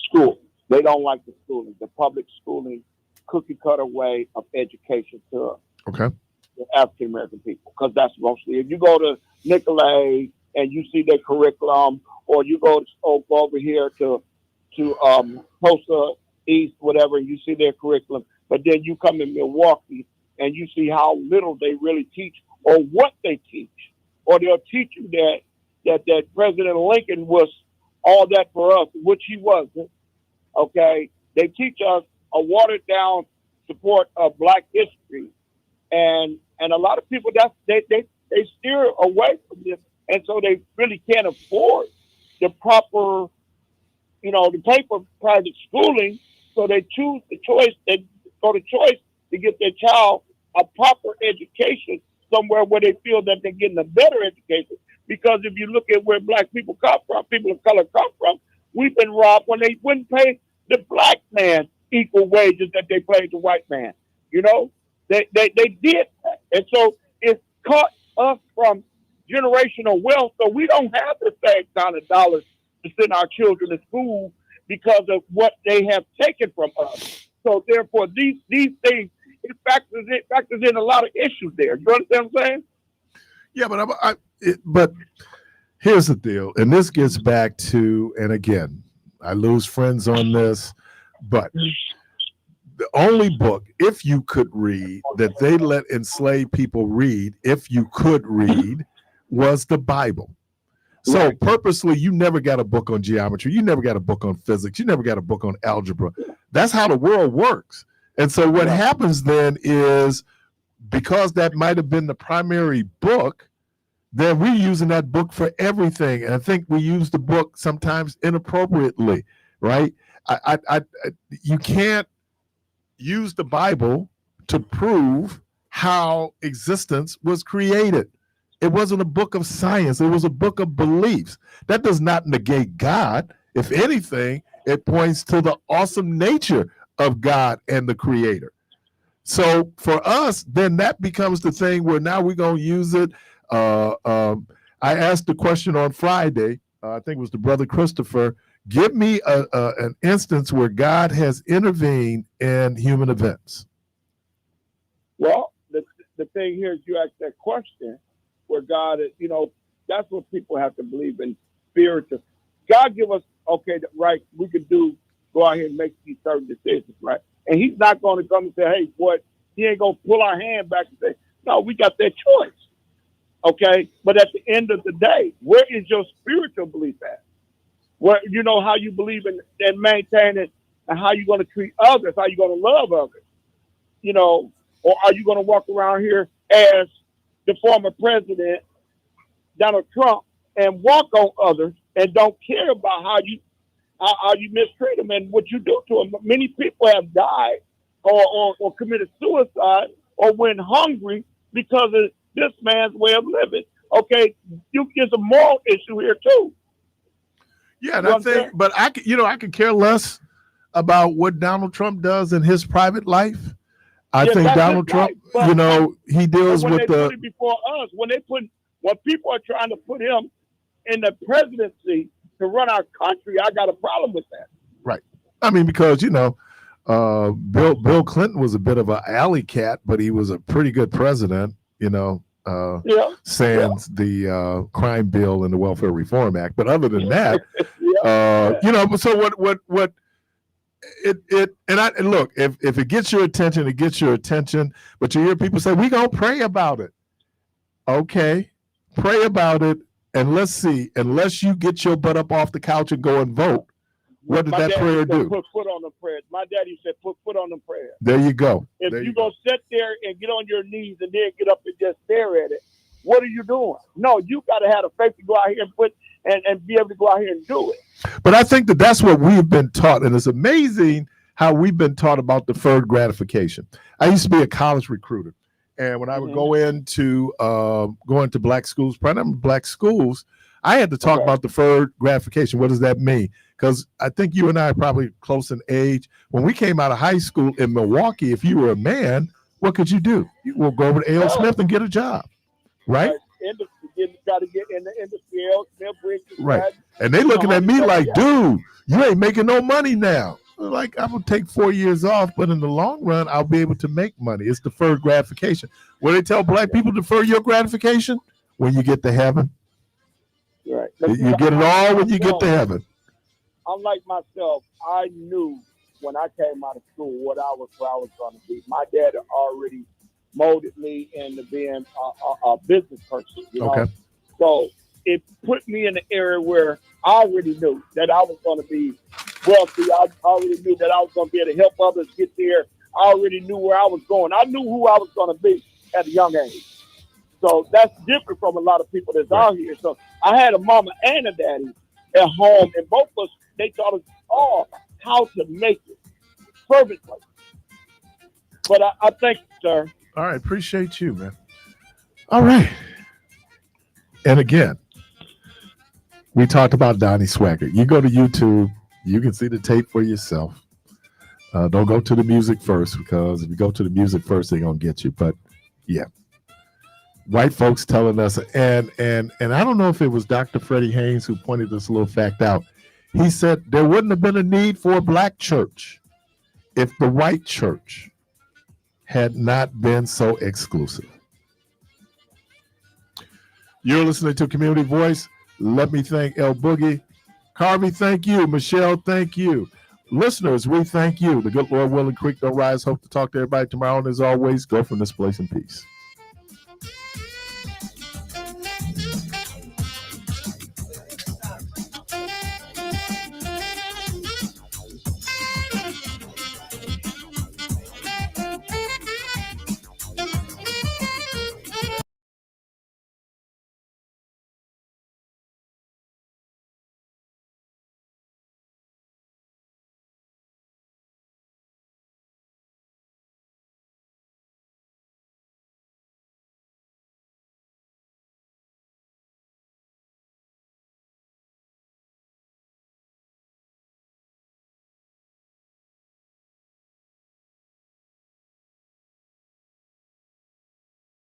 school. They don't like the schooling, the public schooling, cookie cutter way of education to the African American people, because that's mostly, if you go to Nicolay and you see their curriculum, or you go over here to Tulsa East, whatever, and you see their curriculum, but then you come in Milwaukee and you see how little they really teach, or what they teach, or they'll teach you that President Lincoln was all that for us, which he wasn't. Okay, they teach us a watered down support of Black history, and a lot of people they steer away from this, and so they really can't afford the proper, to pay for private schooling. So they choose the choice. They go to choice to get their child a proper education somewhere where they feel that they're getting a better education. Because if you look at where Black people come from, people of color come from, we've been robbed when they wouldn't pay the Black man equal wages that they paid the white man. They did that. And so it's caught us from generational wealth. So we don't have the same kind of dollars to send our children to school because of what they have taken from us. So therefore, these things, it factors in a lot of issues there. You understand what I'm saying? Yeah, but here's the deal, and this gets back to, and again, I lose friends on this, but the only book, if you could read, that they let enslaved people read, if you could read, was the Bible. So purposely, you never got a book on geometry, you never got a book on physics, you never got a book on algebra. That's how the world works. And so what happens then is, because that might have been the primary book, then we're using that book for everything. And I think we use the book sometimes inappropriately, right? You can't use the Bible to prove how existence was created. It wasn't a book of science. It was a book of beliefs. That does not negate God. If anything, it points to the awesome nature of God and the Creator. So for us, then that becomes the thing where now we're going to use it. I asked the question on Friday, I think it was the brother Christopher, give me an instance where God has intervened in human events. Well, the thing here is you ask that question where God is, that's what people have to believe in, spiritual. God give us, right, we could go out here and make these certain decisions, right? And he's not going to come and say, hey, boy, he ain't going to pull our hand back and say, no, we got that choice. Okay? But at the end of the day, where is your spiritual belief at? Where, how you believe in and maintain it, and how you're going to treat others, how you're going to love others, or are you going to walk around here as the former president, Donald Trump, and walk on others and don't care about how you mistreat them and what you do to them? Many people have died or committed suicide or went hungry because of this man's way of living. Okay, there's a moral issue here too. Yeah, and I think, but I could care less about what Donald Trump does in his private life. I think Donald Trump, he deals with the. Put it before us, when people are trying to put him in the presidency to run our country, I got a problem with that. Right. I mean, because Bill Clinton was a bit of an alley cat, but he was a pretty good president, sans the crime bill and the Welfare Reform Act. But other than that, so what and look, if it gets your attention, it gets your attention. But you hear people say, we gonna pray about it. Okay, pray about it, and let's see. Unless you get your butt up off the couch and go and vote, what did that prayer do? Put foot on the prayers. My daddy said, put foot on the prayers. There you go. If you're going to sit there and get on your knees and then get up and just stare at it, what are you doing? No, you got to have the faith to go out here and be able to go out here and do it. But I think that's what we've been taught. And it's amazing how we've been taught about deferred gratification. I used to be a college recruiter. And when I would go into black schools, primarily black schools, I had to talk about deferred gratification. What does that mean? Because I think you and I are probably close in age. When we came out of high school in Milwaukee, if you were a man, what could you do? You will go over to A.L. Smith and get a job, right? Got to get in the industry. A.L. Smith, right. And they looking at me like, dude, you ain't making no money now. Like, I'm going to take 4 years off, but in the long run, I'll be able to make money. It's deferred gratification. What they tell black people, defer your gratification when you get to heaven. Right. You get it all when you get to heaven. Unlike myself, I knew when I came out of school where I was going to be. My dad had already molded me into being a business person. You know? So it put me in an area where I already knew that I was going to be wealthy. I already knew that I was going to be able to help others get there. I already knew where I was going. I knew who I was going to be at a young age. So that's different from a lot of people that's out here. So I had a mama and a daddy at home, and both of us, they taught us all how to make it perfectly. But I thank you, sir. All right. Appreciate you, man. All right. And again, we talked about Donnie Swaggart. You go to YouTube, you can see the tape for yourself. Don't go to the music first, because if you go to the music first, they're going to get you. But yeah. White folks telling us, and I don't know if it was Dr. Freddie Haynes who pointed this little fact out. He said there wouldn't have been a need for a black church if the white church had not been so exclusive. You're listening to Community Voice. Let me thank El Boogie. Carvey, thank you. Michelle, thank you. Listeners, we thank you. The good Lord willing, creek don't rise. Hope to talk to everybody tomorrow. And as always, go from this place in peace.